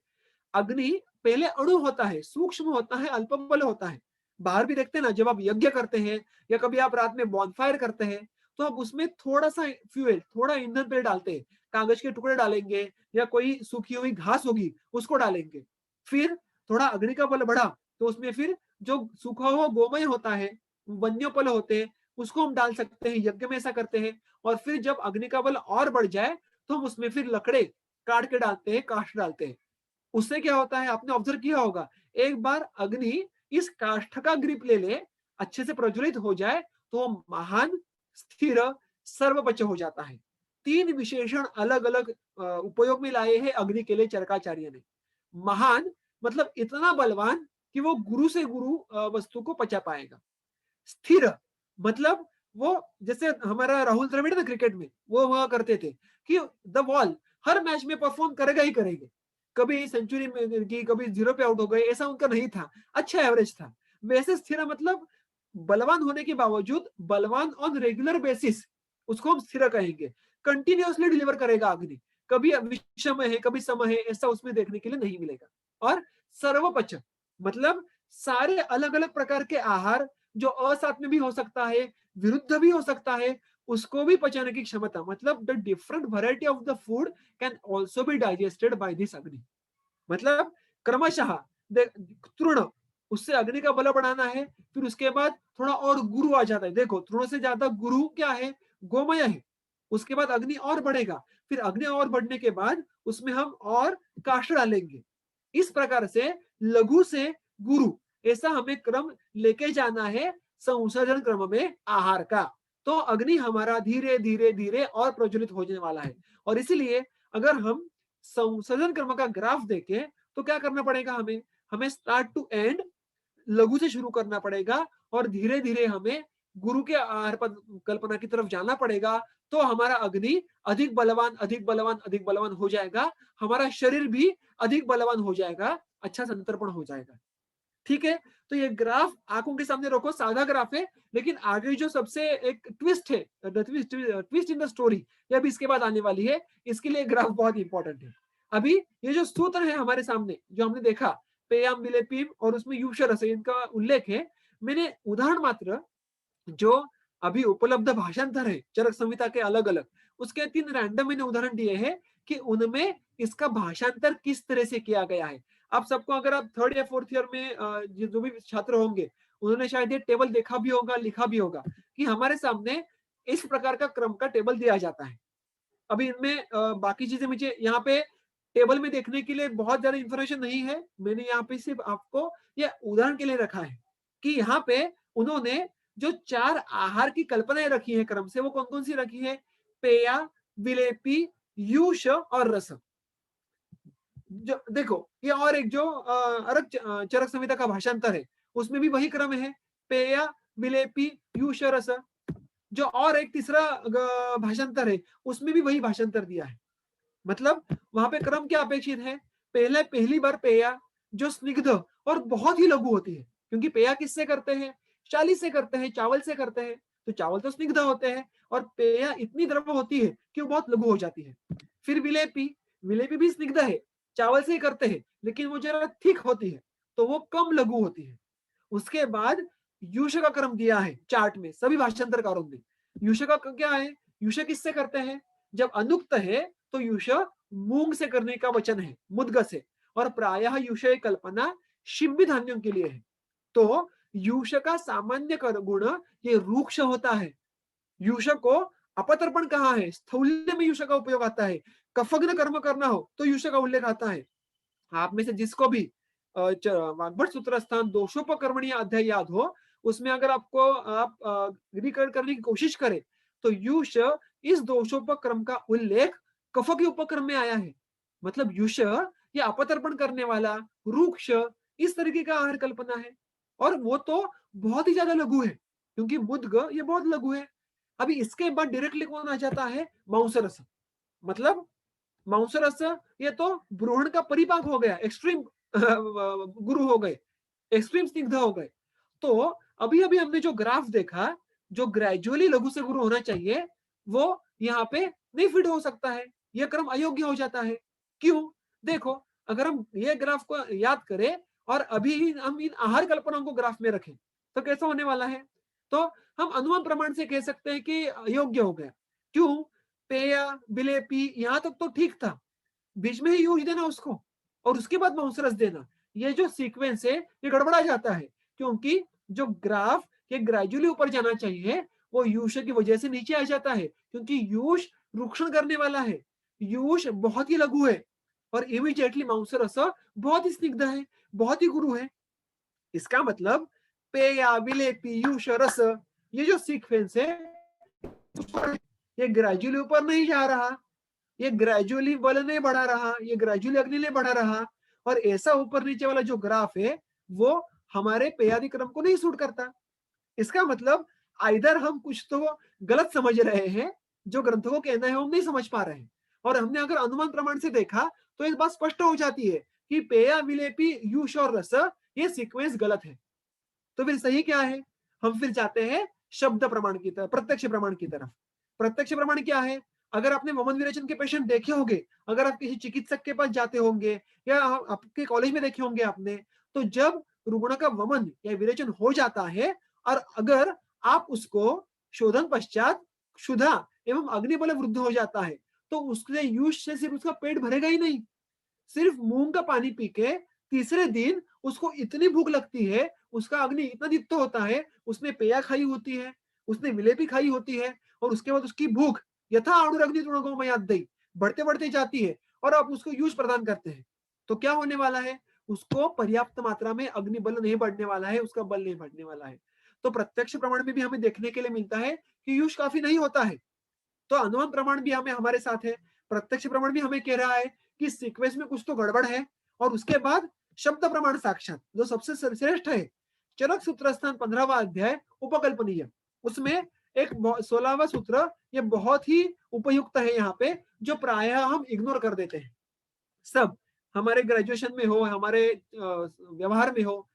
Speaker 1: अग्नि पहले अणु होता है, सूक्ष्म होता है, अल्प बल होता है। बाहर भी देखते हैं ना, जब आप यज्ञ करते हैं या कभी आप रात में बॉनफायर करते हैं, तो आप उसमें थोड़ा सा फ्यूल, थोड़ा ईंधन पहले डालते हैं। कागज के टुकड़े डालेंगे या कोई सूखी हुई घास होगी उसको डालेंगे। फिर थोड़ा अग्नि का बल बढ़ा तो उसमें फिर जो सूखा हुआ गोमय होता है, वन्योपल होते हैं, उसको हम डाल सकते हैं। यज्ञ में ऐसा करते हैं। और फिर जब अग्नि का बल और बढ़ जाए तो हम उसमें फिर लकड़े काट के डालते हैं, काष्ठ डालते हैं। उससे क्या होता है? आपने ऑब्जर्व किया होगा, एक बार अग्नि इस काष्ठ का ग्रिप ले ले, अच्छे से प्रज्वलित हो जाए, तो महान, स्थिर, सर्वपच हो जाता है। 3 विशेषण अलग अलग उपयोग में लाए हैं अग्नि के लिए चरकाचार्य ने। महान मतलब इतना बलवान कि वो गुरु से गुरु वस्तु को पचा पाएगा। स्थिर मतलब वो, जैसे हमारा राहुल द्रविड़ ना क्रिकेट में, वो हुआ करते थे कि द वॉल हर मैच में परफॉर्म करेगा ही करेगा। कभी सेंचुरी में की, कभी जीरो पे आउट हो गए, ऐसा उनका नहीं था। अच्छा एवरेज था। वैसे स्थिर मतलब बलवान होने के बावजूद बलवान ऑन रेगुलर बेसिस, उसको हम स्थिर कहेंगे। कंटिन्यूअसली डिलीवर करेगा अग्नि, कभी विषम है कभी सम है, ऐसा उसमें देखने के लिए नहीं मिलेगा। और सर्वपच मतलब सारे अलग अलग प्रकार के आहार, जो असात्म्य भी हो सकता है, विरुद्ध भी हो सकता है, उसको भी पचाने की क्षमता, मतलब the different variety of the food can also be digested by this अग्नि। मतलब क्रमशः तृण, उससे अग्नि का बल बढ़ाना है। फिर उसके बाद थोड़ा और गुरु आ जाता है। देखो, तृण से ज्यादा गुरु क्या है? गोमय है। उसके बाद अग्नि और बढ़ेगा। फिर अग्नि और बढ़ने के बाद उसमें हम और काष्ठ डालेंगे। इस प्रकार से लघु से गुरु ऐसा हमें क्रम लेके जाना है संसर्जन क्रम में आहार का। तो अग्नि हमारा धीरे धीरे धीरे और प्रज्वलित होने वाला है। और इसीलिए अगर हम संसर्जन क्रम का ग्राफ देखें तो क्या करना पड़ेगा हमें? हमें स्टार्ट टू एंड लघु से शुरू करना पड़ेगा और धीरे धीरे हमें गुरु के आहार पर कल्पना की तरफ जाना पड़ेगा। तो हमारा अग्नि अधिक बलवान अधिक बलवान अधिक बलवान हो जाएगा। हमारा शरीर भी अधिक बलवान हो जाएगा, अच्छा संतर्पण हो जाएगा। ठीक है? तो ये ग्राफ आंखों के सामने रखो, सादा ग्राफ है, लेकिन आगे जो सबसे एक ट्विस्ट है, ट्विस्ट इन द स्टोरी, ये अभी इसके बाद आने वाली है। इसके लिए ग्राफ बहुत इंपॉर्टेंट है। अभी ये जो सूत्र है हमारे सामने, जो हमने देखा, पेयम विलेपीम और उसमें यूशरस है, इनका उल्लेख है। मैंने उदाहरण मात्र जो अभी उपलब्ध भाषांतर है चरक संहिता के अलग अलग, उसके 3 रैंडम मैंने उदाहरण दिए हैं कि उनमें इसका भाषांतर किस तरह से किया गया है। आप सबको, अगर आप 3rd या 4th ईयर में जो भी छात्र होंगे, उन्होंने शायद ये टेबल देखा भी होगा, लिखा भी होगा कि हमारे सामने इस प्रकार का क्रम का टेबल दिया जाता है। अभी इनमें बाकी चीजें मुझे यहाँ पे टेबल में देखने के लिए बहुत ज्यादा इंफॉर्मेशन नहीं है। मैंने यहाँ पे सिर्फ आपको ये उदाहरण के लिए रखा है कि यहाँ पे उन्होंने जो 4 आहार की कल्पनाएं रखी है क्रम से, वो कौन कौन सी रखी है? पेया, विलेपी, यूष और रस। जो देखो, ये और एक जो चरक संहिता का भाषांतर है, उसमें भी वही क्रम है, पेया, विलेपी, यूष, रस। जो और एक तीसरा भाषांतर है, उसमें भी वही भाषांतर दिया है। मतलब वहां पे क्रम क्या अपेक्षित है? पहली बार पेया जो स्निग्ध और बहुत ही लघु होती है, क्योंकि पेया किससे करते हैं? चाली से करते हैं, चावल से करते हैं। तो चावल तो स्निग्ध होते हैं और पेया इतनी द्रव होती है कि वो बहुत लघु हो जाती है। फिर विलेपी, विलेपी भी स्निग्ध है, चावल से ही करते हैं, लेकिन वो जरा थिक होती है, तो वो कम लघु होती है। उसके बाद यूष का क्रम दिया है चार्ट में सभी भाषांतरकारों ने। यूष का क्या है? यूष किससे करते हैं? जब अनुक्त है तो यूष मूंग से करने का वचन है, मुद्ग से, और प्रायः यूष कल्पना शिंबी धान्यों के लिए है। तो यूष का सामान्य गुण ये रूक्ष होता है। यूष को अपतर्पण कहा है, स्थौल्य में यूष का उपयोग आता है। कफग्न कर्म करना हो तो यूष का उल्लेख आता है। आप में से जिसको भी वाग्भट सूत्र स्थान दोषोपकर्मणीय अध्याय याद हो, उसमें अगर आपको आप रिकॉर्ड करने की कोशिश करें तो यूष इस दोषोपक्रम का उल्लेख कफ के उपक्रम में आया है। मतलब यूष ये अपतर्पण करने वाला रूक्ष इस तरीके का आहार कल्पना है, और वो तो बहुत ही ज्यादा लघु है, क्योंकि मुद्ग ये बहुत लघु है। अभी इसके बाद डायरेक्टली कौन आ जाता है? मांसरस। मतलब मांसरस ये तो ब्रूहण का परिपाक हो गया, एक्सट्रीम गुरु हो गए, एक्सट्रीम स्निग्ध हो गए। तो अभी अभी हमने जो ग्राफ देखा, जो ग्रेजुअली लघु से गुरु होना चाहिए, वो यहाँ पे नहीं फिट हो सकता है, यह क्रम अयोग्य हो जाता है। क्यों? देखो, अगर हम ये ग्राफ को याद करें और अभी ही हम इन आहार कल्पनाओं को ग्राफ में रखें तो कैसा होने वाला है? तो हम अनुमान प्रमाण से कह सकते हैं कि अयोग्य हो गया। क्यों? पेया, बिलेपी यहाँ तक तो ठीक था, बीच में ही यूज देना उसको और उसके बाद माउंसरस देना, ये जो सीक्वेंस है ये गड़बड़ा जाता है, क्योंकि जो ग्राफ ये ग्रेजुअली ऊपर जाना चाहिए वो यूश की वजह से नीचे आ जाता है, क्योंकि यूश रुक्षण करने वाला है, यूश बहुत ही लघु है और इमीडिएटली माउंसरस बहुत ही स्निग्ध है, बहुत ही गुरु है। इसका मतलब पेया, विलेपी, यूश, रस, ये जो सीक्वेंस है ये ग्रेजुअली ऊपर नहीं जा रहा, ये ग्रेजुअली बल नहीं बढ़ा रहा, ये ग्रेजुअली अग्नि नहीं बढ़ा रहा, और ऐसा ऊपर नीचे वाला जो ग्राफ है वो हमारे पेयादि क्रम को नहीं सूट करता। इसका मतलब आइदर हम कुछ तो गलत समझ रहे हैं, जो ग्रंथों को कहना है हम नहीं समझ पा रहे हैं, और हमने अगर अनुमान प्रमाण से देखा तो इस बात स्पष्ट हो जाती है कि पेया, विलेपी, यूष और रस ये सीक्वेंस गलत है। तो फिर सही क्या है? हम फिर जाते हैं शब्द प्रमाण की तरफ, प्रत्यक्ष प्रमाण की तरफ। प्रत्यक्ष प्रमाण क्या है? अगर आपने वमन विरेचन के पेशेंट देखे होंगे, अगर आप किसी चिकित्सक के पास जाते होंगे या आपके कॉलेज में देखे होंगे आपने, तो जब रुग्ण का वमन या विरेचन हो जाता है और अगर आप उसको शोधन पश्चात क्षुधा एवं अग्निबल वृद्ध हो जाता है, तो उसके यूज से सिर्फ उसका पेट भरेगा ही नहीं, सिर्फ मूंग का पानी पी के तीसरे दिन उसको इतनी भूख लगती है, उसका अग्नि इतना दीप्त होता है, उसने पेया खाई होती है, उसने विलेपी खाई होती है, और उसके बाद उसकी भूख यथा अनुरग्नि तृणगो मयाद दई, बढ़ते बढ़ते जाती है और आप उसको यूज प्रदान करते हैं, तो क्या होने वाला है, उसको पर्याप्त मात्रा में अग्नि बल नहीं बढ़ने वाला है, उसका बल नहीं बढ़ने वाला है। तो प्रत्यक्ष प्रमाण में भी हमें देखने के लिए मिलता है कि यूज काफी नहीं होता है। तो अनुमान प्रमाण भी हमें हमारे साथ है, प्रत्यक्ष प्रमाण भी हमें कह रहा है कि सीक्वेंस में कुछ तो गड़बड़ है। और उसके बाद शब्द प्रमाण साक्षात जो सबसे श्रेष्ठ है, चरक सूत्र स्थान 15वां अध्याय उपकल्पनीय, उसमें एक 16वां सूत्र ये बहुत ही उपयुक्त है यहाँ पे, जो प्रायः हम इग्नोर कर देते हैं। सब हमारे ग्रेजुएशन में हो, हमारे व्यवहार में हो,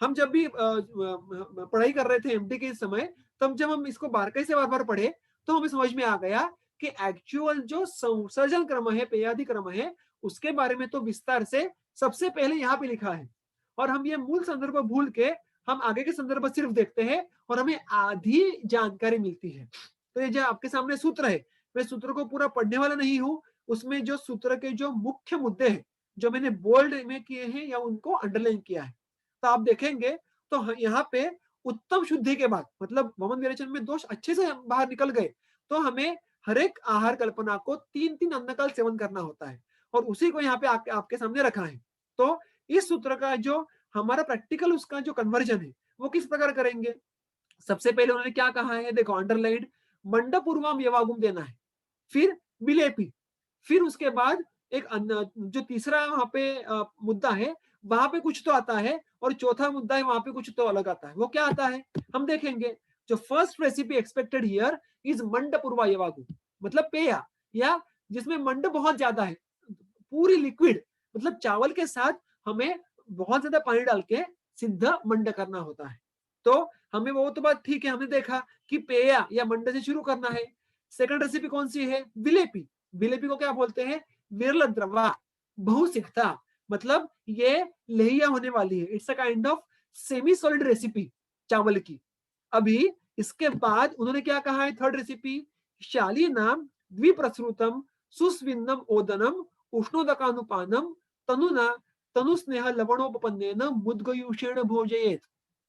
Speaker 1: हम जब भी पढ़ाई कर रहे थे एमडी के समय, तब जब हम इसको बारकाई से बार बार पढ़े तो हमें समझ में आ गया कि एक्चुअल जो संसर्जन क्रम है, पेयादि क्रम है, उसके बारे में तो विस्तार से सबसे पहले यहाँ पे लिखा है। और हम ये मूल संदर्भ भूल के हम आगे के संदर्भ सिर्फ देखते हैं और हमें आधी जानकारी मिलती है। तो ये जो आपके सामने सूत्र है, मैं सूत्र को पूरा पढ़ने वाला नहीं हूँ, उसमें जो सूत्र के जो मुख्य मुद्दे हैं, जो मैंने बोल्ड में किए हैं या उनको अंडरलाइन किया है, तो आप देखेंगे तो यहाँ पे उत्तम शुद्धि के बाद, मतलब वमन विरेचन में दोष अच्छे से बाहर निकल गए, तो हमें हर एक आहार कल्पना को 3-3 अन्नकाल सेवन करना होता है और उसी को यहाँ पे आपके सामने रखा है। तो इस सूत्र का जो हमारा प्रैक्टिकल उसका जो कन्वर्जन है, वो किस प्रकार करेंगे? सबसे पहले उन्होंने क्या कहा है, देखो अंडरलाइन, मंडपूर्वम यवागुम देना है, फिर विलेपी, फिर उसके बाद एक जो तीसरा वहां पे मुद्दा है, वहां पे कुछ तो आता है और चौथा मुद्दा है वहां पे कुछ तो अलग आता है। वो क्या आता है हम देखेंगे। जो first recipe expected here is मंड पूर्वा यवागु, मतलब पेया, या जिसमें मंड बहुत ज्यादा है, पूरी लिक्विड, मतलब चावल के साथ हमें बहुत ज्यादा पानी डाल के सिद्ध मंड करना होता है। तो हमें वो तो बात ठीक है, हमने देखा कि पेया या मंड से शुरू करना है। सेकंड रेसिपी कौन सी है? विलेपी। विलेपी को क्या बोलते हैं? विरल द्रवा, बहुसिक्ता, मतलब ये लेहिया होने वाली है। It's a kind of semi solid recipe चावल की। अभी इसके बाद उन्होंने क्या कहा है? थर्ड रेसिपी, शालीनाम द्विप्रसृतम सुस्विन्नम ओदनम उष्णोदकानुपानम तनुना तनुस्नेह लवणोपपन्नेन मुद्गयुषेण भोजयेत।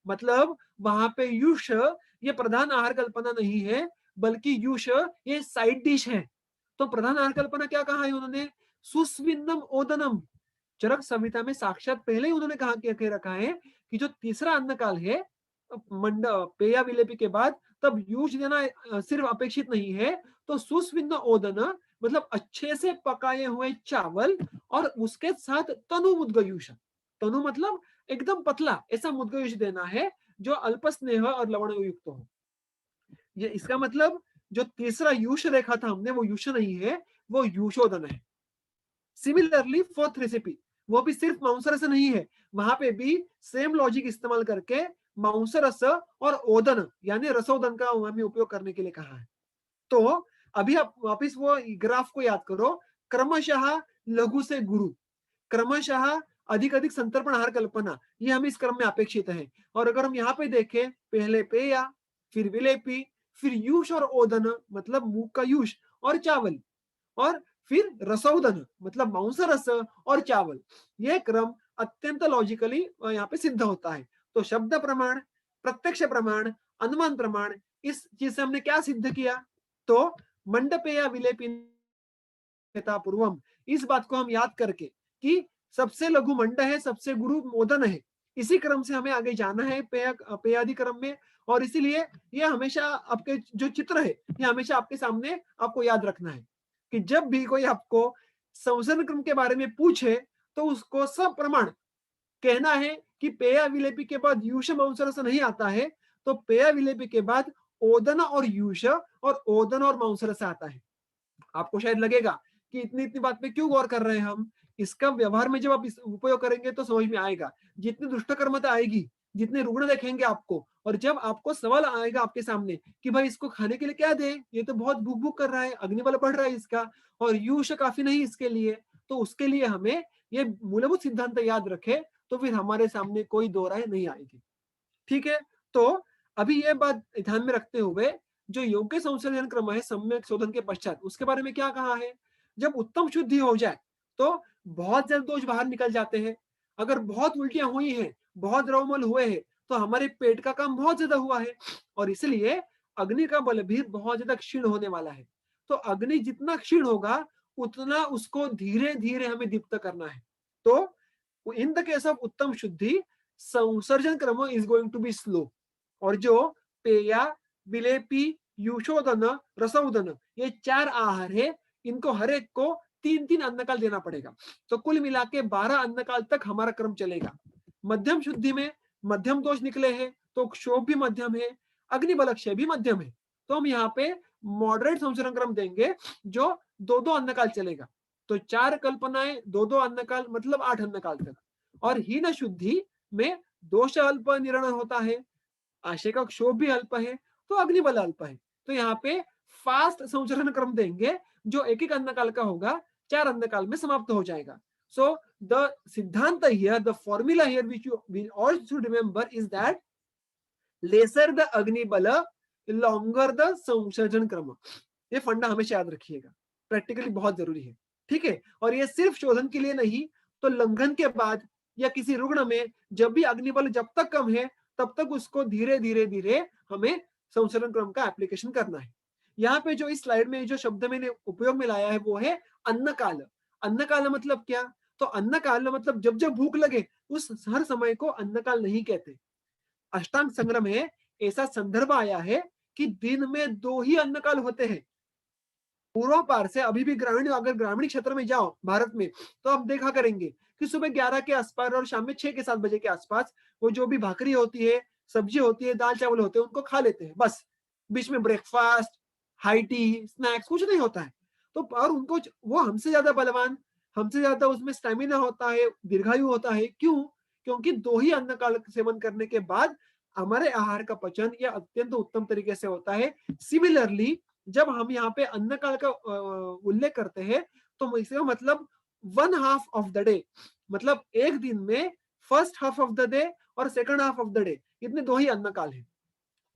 Speaker 1: मतलब वहां पे युष ये प्रधान आहार कल्पना नहीं है, बल्कि युष ये साइड डिश है। तो प्रधान आहार कल्पना क्या कहा है उन्होंने? सुस्विन्नम ओदनम। चरक संहिता में साक्षात पहले ही उन्होंने कहा कह रखा है कि जो तीसरा अन्न काल है मंड पेया विलेपी के बाद, तब यूज देना सिर्फ अपेक्षित नहीं है। तो सुस्विन्न ओदन मतलब अच्छे से पकाए हुए चावल और उसके साथ तनु मुद्गयूष, तनु मतलब एकदम पतला, ऐसा मुद्गयूष देना है जो अल्प स्नेह और लवण युक्त हो। ये इसका मतलब जो तीसरा यूष रेखा था हमने, वो यूष नहीं है, वो यूशोदन है। सिमिलरली फोर्थ रेसिपी, वो भी सिर्फ मांसरस नहीं है, वहां पे भी सेम लॉजिक इस्तेमाल करके मांसरस और ओदन यानी रसोदन का हमें उपयोग करने के लिए कहा है। तो अभी आप वापिस वो ग्राफ को याद करो, क्रमशः लघु से गुरु, क्रमशः अधिक अधिक संतर्पण आहार कल्पना, ये हमें इस क्रम में अपेक्षित है। और अगर हम यहाँ पे देखें, पहले पेया, फिर विलेपी, फिर यूष और ओदन मतलब मूग का यूष और चावल, और फिर रसोदन मतलब मांस रस और चावल, यह क्रम अत्यंत लॉजिकली यहाँ पे सिद्ध होता है। तो शब्द प्रमाण, प्रत्यक्ष प्रमाण, अनुमान प्रमाण, इस चीज से हमने क्या सिद्ध किया? तो मंडपेया विलेपी पूर्वम, इस बात को हम याद करके कि सबसे लघु मंड है, सबसे गुरु मोदन है, इसी क्रम से हमें आगे जाना है पेयादि क्रम में। और इसीलिए ये हमेशा आपके जो चित्र है, ये हमेशा आपके सामने आपको याद रखना है कि जब भी कोई आपको संसर्ग क्रम के बारे में पूछे, तो उसको सब प्रमाण कहना है कि पेया विलेपी के बाद यूष मांसरस नहीं आता है, तो पेया विलेपी के बाद ओदन और यूष और ओदन और मांसरस आता है। आपको शायद लगेगा कि इतनी इतनी बात पे क्यों गौर कर रहे हैं हम, इसका व्यवहार में जब आप इस उपयोग करेंगे तो समझ में आएगा। जितनी दुष्टकर्मता आएगी, जितने रुग्ण देखेंगे आपको, और जब आपको सवाल आएगा आपके सामने कि भाई इसको खाने के लिए क्या दे, ये तो बहुत भूख भूख कर रहा है, अग्निबल बढ़ रहा है इसका, और यूष काफी नहीं इसके लिए, तो उसके लिए हमें ये मूलभूत सिद्धांत याद रखे, तो फिर हमारे सामने कोई दो राय नहीं आएगी। ठीक है, तो अभी ये बात ध्यान में रखते हुए जो योग्य संशोधन क्रम है सम्यक शोधन के पश्चात, उसके बारे में क्या कहा है? जब उत्तम शुद्धि हो जाए तो बहुत जल्द दोष बाहर निकल जाते हैं। अगर बहुत उल्टियां हुई हैं, बहुत द्रवमल हुए हैं, तो हमारे पेट का काम बहुत ज्यादा हुआ है और इसलिए अग्नि का बल भी बहुत ज्यादा क्षीण होने वाला है। तो अग्नि जितना क्षीण होगा उतना उसको धीरे धीरे हमें दीप्त करना है। तो इन द केस ऑफ उत्तम शुद्धि संसर्जन क्रम is going to be slow. और जो पेया, विलेपी, युषोदन, रसोदन, ये 4 आहार है, इनको हर एक को 3-3 अन्नकाल देना पड़ेगा। तो कुल मिला के 12 अन्नकाल तक हमारा क्रम चलेगा। मध्यम शुद्धि में मध्यम दोष निकले हैं, तो क्षोभ भी मध्यम है, अग्निबलक्षय भी मध्यम है। तो हम यहाँ पे मॉडरेट संसरण क्रम देंगे, जो 2-2 अन्नकाल चलेगा। तो 4 कल्पनाएं, 2-2 अन्नकाल, मतलब 8 अन्नकाल तक। और हीन शुद्धि में दोष अल्प निर्णय होता है, आशय का क्षोभ भी अल्प है, तो अग्निबल अल्प है। तो यहाँ पे फास्ट संचरण क्रम देंगे, जो एक एक अन्नकाल का होगा, 4 अन्नकाल में समाप्त हो जाएगा। सो द सिद्धांत here, the formula here which we all should remember is that lesser the अग्निबल, लॉन्गर द संसर्जन क्रम। ये फंडा हमेशा याद रखिएगा, प्रैक्टिकली बहुत जरूरी है। ठीक है, और ये सिर्फ शोधन के लिए नहीं, तो लंघन के बाद या किसी रुग्ण में जब भी अग्निबल जब तक कम है, तब तक उसको धीरे धीरे धीरे हमें संसरण क्रम का एप्लीकेशन करना है। यहाँ पे जो इस स्लाइड में जो शब्द मैंने उपयोग में लाया है वो है अन्नकाल। अन्नकाल मतलब क्या? तो अन्नकाल मतलब जब जब भूख लगे उस हर समय को अन्नकाल नहीं कहते। अष्टांग संग्रह में ऐसा संदर्भ आया है कि दिन में 2 ही अन्नकाल होते हैं। पूर्वापार से अभी भी अगर ग्रामीण क्षेत्र में जाओ भारत में, तो आप देखा करेंगे कि सुबह 11 के आसपास और शाम में 6 के 7 बजे के आसपास वो जो भी भाकरी होती है, सब्जी होती है, दाल चावल होते हैं, उनको खा लेते हैं बस। बीच में ब्रेकफास्ट, हाई टी, स्नैक्स कुछ नहीं होता है। तो और उनको वो हमसे ज्यादा बलवान, हमसे ज्यादा उसमें स्टेमिना होता है, दीर्घायु होता है। क्यों? क्योंकि 2 ही अन्न काल सेवन करने के बाद हमारे आहार का पचन यह अत्यंत उत्तम तरीके से होता है। सिमिलरली जब हम यहाँ पे अन्न काल का उल्लेख करते हैं, तो इसका मतलब 1/2 ऑफ द डे, मतलब एक दिन में first half of the day और second half of the day, इतने 2 ही अन्न काल है।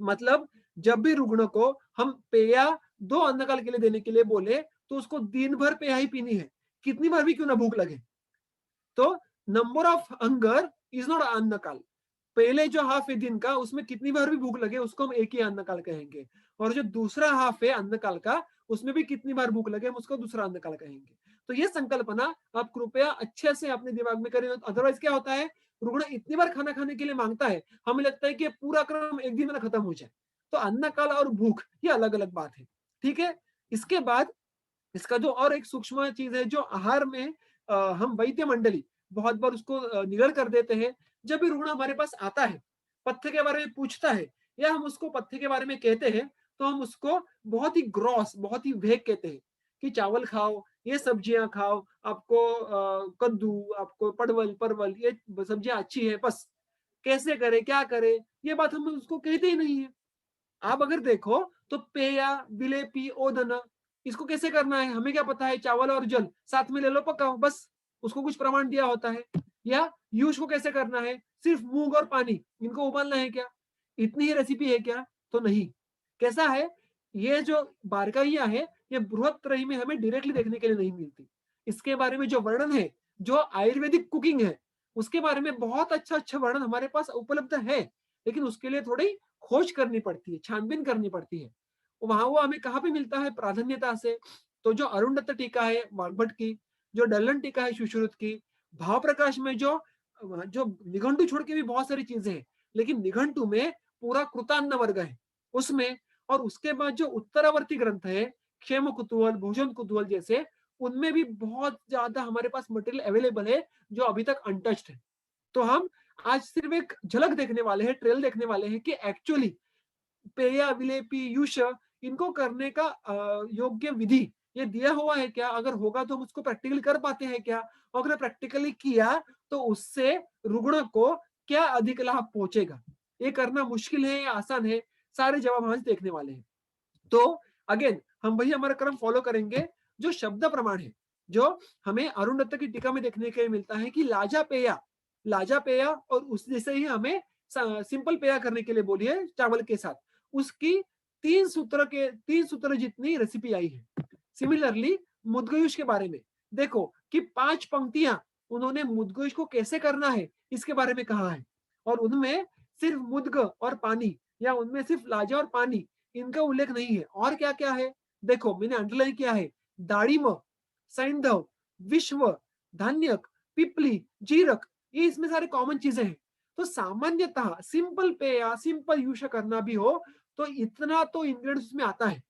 Speaker 1: मतलब जब भी रुग्ण को हम पेया 2 अन्न काल के लिए देने के लिए बोले, तो उसको दिन भर पेया ही पीनी है, कितनी बार भी क्यों ना भूख लगे। तो number of hunger is not अन्न काल। पहले जो हाफ है दिन का, उसमें कितनी बार भी भूख लगे उसको हम एक ही अन्न काल कहेंगे। और जो दूसरा हाफ है अन्न काल का, उसमें भी कितनी बार भूख लगे हम उसको दूसरा अन्न काल कहेंगे। तो ये संकल्पना आप कृपया अच्छे से अपने दिमाग में करें। अदरवाइज क्या होता है, रुग्ण इतनी बार खाना खाने के लिए मांगता है, हमें लगता है कि पूरा क्रम एक दिन में खत्म हो जाए। तो अन्न काल और भूख ये अलग अलग बात है। ठीक है, इसके बाद इसका जो और एक सूक्ष्म चीज है, जो आहार में हम वैद्य मंडली बहुत बार उसको निगल कर देते हैं। जब भी रुग्ण हमारे पास आता है, पथ्य के बारे में पूछता है, या हम उसको पथ्य के बारे में कहते हैं, तो हम उसको बहुत ही ग्रॉस, बहुत ही वेग कहते हैं कि चावल खाओ, ये सब्जियां खाओ, आपको कद्दू, आपको परवल परवल ये सब्जियां अच्छी है, बस कैसे करे क्या करे ये बात हम उसको कहते ही नहीं है। आप अगर देखो तो पेया, विलेपी, ओदन, इसको कैसे करना है हमें क्या पता है, चावल और जल साथ में ले लो पकाओ बस, उसको कुछ प्रमाण दिया होता है। या यूज को कैसे करना है, सिर्फ मूंग और पानी इनको उबालना है क्या, इतनी ही रेसिपी है क्या? तो नहीं। कैसा है, ये जो बारकाइयां है, ये बृहत त्रयी में हमें डायरेक्टली देखने के लिए नहीं मिलती। इसके बारे में जो वर्णन है, जो आयुर्वेदिक कुकिंग है, उसके बारे में बहुत अच्छा अच्छा वर्णन हमारे पास उपलब्ध है, लेकिन उसके लिए थोड़ी खोज करनी पड़ती है, छानबीन करनी पड़ती है। वहां वो हमें कहाँ पे मिलता है, प्राधान्यता से। तो जो अरुण दत्त टीका है वाग्भट की, जो डल्लन टीका है सुश्रुत की, भाव प्रकाश में जो जो निघंटू छोड़ के भी बहुत सारी चीजें हैं, लेकिन निघंटू में पूरा कृतान्न वर्ग है उसमें। और उसके बाद जो उत्तरावर्ती ग्रंथ है, क्षेम कुतूहल, भोजन कुतूहल जैसे, उनमें भी बहुत ज्यादा हमारे पास मटेरियल अवेलेबल है, जो अभी तक अनटच्ड है। तो हम आज सिर्फ एक झलक देखने वाले हैं, ट्रेल देखने वाले हैं कि एक्चुअली पेया, विलेपी, यूश, इनको करने का योग्य विधि ये दिया हुआ है क्या, अगर होगा तो हम उसको प्रैक्टिकली कर पाते हैं क्या, और अगर प्रैक्टिकली किया तो उससे रुग्ण को क्या अधिक लाभ पहुंचेगा, ये करना मुश्किल है या आसान है, सारे जवाब हम आज देखने वाले हैं। तो अगेन हम वही हमारा क्रम फॉलो करेंगे। जो शब्द प्रमाण है, जो हमें अरुण दत्त की टीका में देखने के लिए मिलता है कि लाजा पेया, लाजा पेया, और उस जैसे ही हमें सिंपल पेया करने के लिए बोलिए चावल के साथ, उसकी 3 सूत्र जितनी रेसिपी आई है। सिमिलरली मुदगयुष के बारे में देखो कि 5 पंक्तियां उन्होंने मुदगयुष को कैसे करना है इसके बारे में कहा है। और उनमें सिर्फ मुद्ग और पानी, या उनमें सिर्फ लाजा और पानी, इनका उल्लेख नहीं है। और क्या क्या है देखो, मैंने अंडरलाइन किया है, दाड़िम, सैंधव, विश्व, धान्यक, पिपली, जीरक, ये इसमें सारे कॉमन चीजें हैं। तो सामान्यतः सिंपल पेय, सिंपल यूज करना भी हो तो इतना तो इंग्रेडिएंट्स उसमें आता है।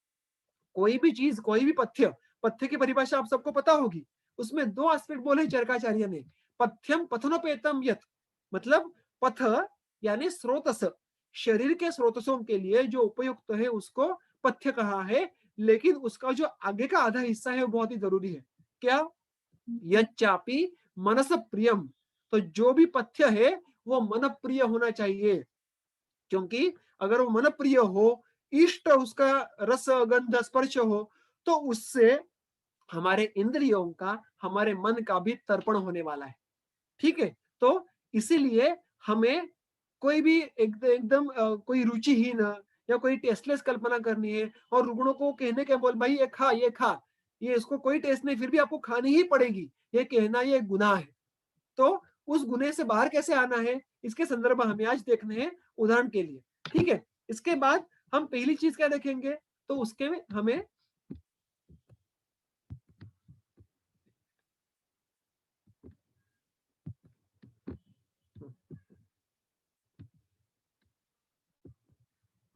Speaker 1: कोई भी चीज, कोई भी पथ्य, पथ्य की परिभाषा आप सबको पता होगी। उसमें दो एस्पेक्ट बोले चरकाचार्य ने, पथ्यम पथनोपेतम यत, मतलब पथ यानी स्रोतस, शरीर के स्रोतसों के लिए जो उपयुक्त है उसको पथ्य कहा है, लेकिन उसका जो आगे का आधा हिस्सा है वो बहुत ही जरूरी है। क्या? यच्चापि मनस प्रियम, तो जो भी पथ्य है वो मन प्रिय होना चाहिए, क्योंकि अगर वो मन प्रिय हो, इष्ट उसका रस गंध स्पर्श हो, तो उससे हमारे इंद्रियों का, हमारे मन का भी तर्पण होने वाला है। ठीक है? तो इसीलिए हमें कोई भी एकदम कोई रुचिहीन या कोई टेस्टलेस कल्पना करनी है और रुग्णों को कहने के बोल भाई ये खा, ये इसको कोई टेस्ट नहीं फिर भी आपको खानी ही पड़ेगी, ये कहना ये गुनाह है। तो उस गुने से बाहर कैसे आना है, इसके संदर्भ हमें आज देखने हैं उदाहरण के लिए। ठीक है? इसके बाद हम पहली चीज क्या देखेंगे, तो उसके में हमें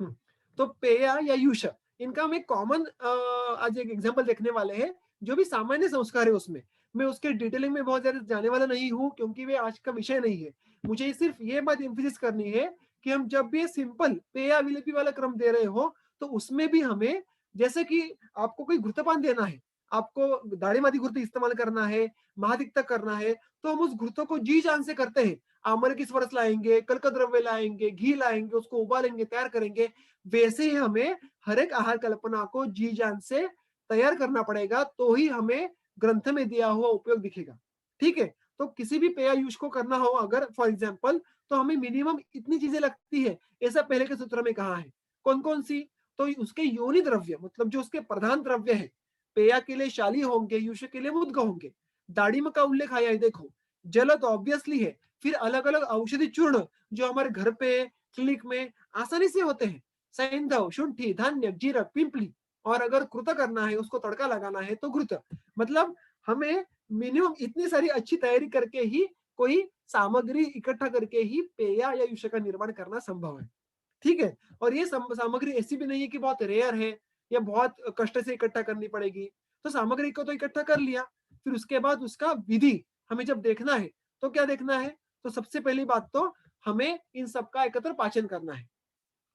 Speaker 1: हम्म, तो पेया या यूष, इनका हम एक कॉमन आज एक एग्जांपल देखने वाले हैं, जो भी सामान्य संस्कार है उसमें। मैं उसके डिटेलिंग में बहुत ज्यादा जाने वाला नहीं हूँ, क्योंकि वे आज का विषय नहीं है। मुझे सिर्फ ये बात एम्फेसिस करनी है कि हम जब भी सिंपल पेया विलिपि वाला क्रम दे रहे हो, तो उसमें भी हमें, जैसे कि आपको कोई घृतपान देना है, आपको दाढ़ीमादी घृत इस्तेमाल करना है, महाधिकता करना है, तो हम उस घृतों को जी जान से करते हैं। आमल की स्वरस लाएंगे, कल्क द्रव्य लाएंगे, घी लाएंगे, उसको उबालेंगे, तैयार करेंगे। वैसे ही हमें हर एक आहार कल्पना को जी जान से तैयार करना पड़ेगा, तो ही हमें ग्रंथ में दिया हुआ उपयोग दिखेगा। ठीक है? तो किसी भी पेय यूज को करना हो अगर फॉर एग्जाम्पल, तो हमें मिनिमम इतनी चीजें लगती है, ऐसा पहले के सूत्र में कहा है। कौन कौन सी? तो उसके योनि द्रव्य, मतलब जो उसके प्रधान द्रव्य है, पेया के लिए शाली होंगे, यूष के लिए मुद्ग होंगे। दाड़िम का उल्लेख आया है, देखो। जल तो ऑब्वियसली है। फिर अलग अलग औषधि चूर्ण जो हमारे घर पे, क्लिनिक में आसानी से होते हैं, सैंधव, शुंठी, धान्य, जीरक, पिंपली, और अगर कृत करना है, उसको तड़का लगाना है, तो घृत। मतलब हमें मिनिमम इतनी सारी अच्छी तैयारी करके ही, कोई सामग्री इकट्ठा करके ही पेया या युष का निर्माण करना संभव है। ठीक है? और ये सामग्री ऐसी भी नहीं है कि बहुत रेयर है या बहुत कष्ट से इकट्ठा करनी पड़ेगी। तो सामग्री को तो इकट्ठा कर लिया, फिर उसके बाद उसका विधि हमें जब देखना है, तो क्या देखना है? तो सबसे पहली बात तो हमें इन सबका एकत्र पाचन करना है।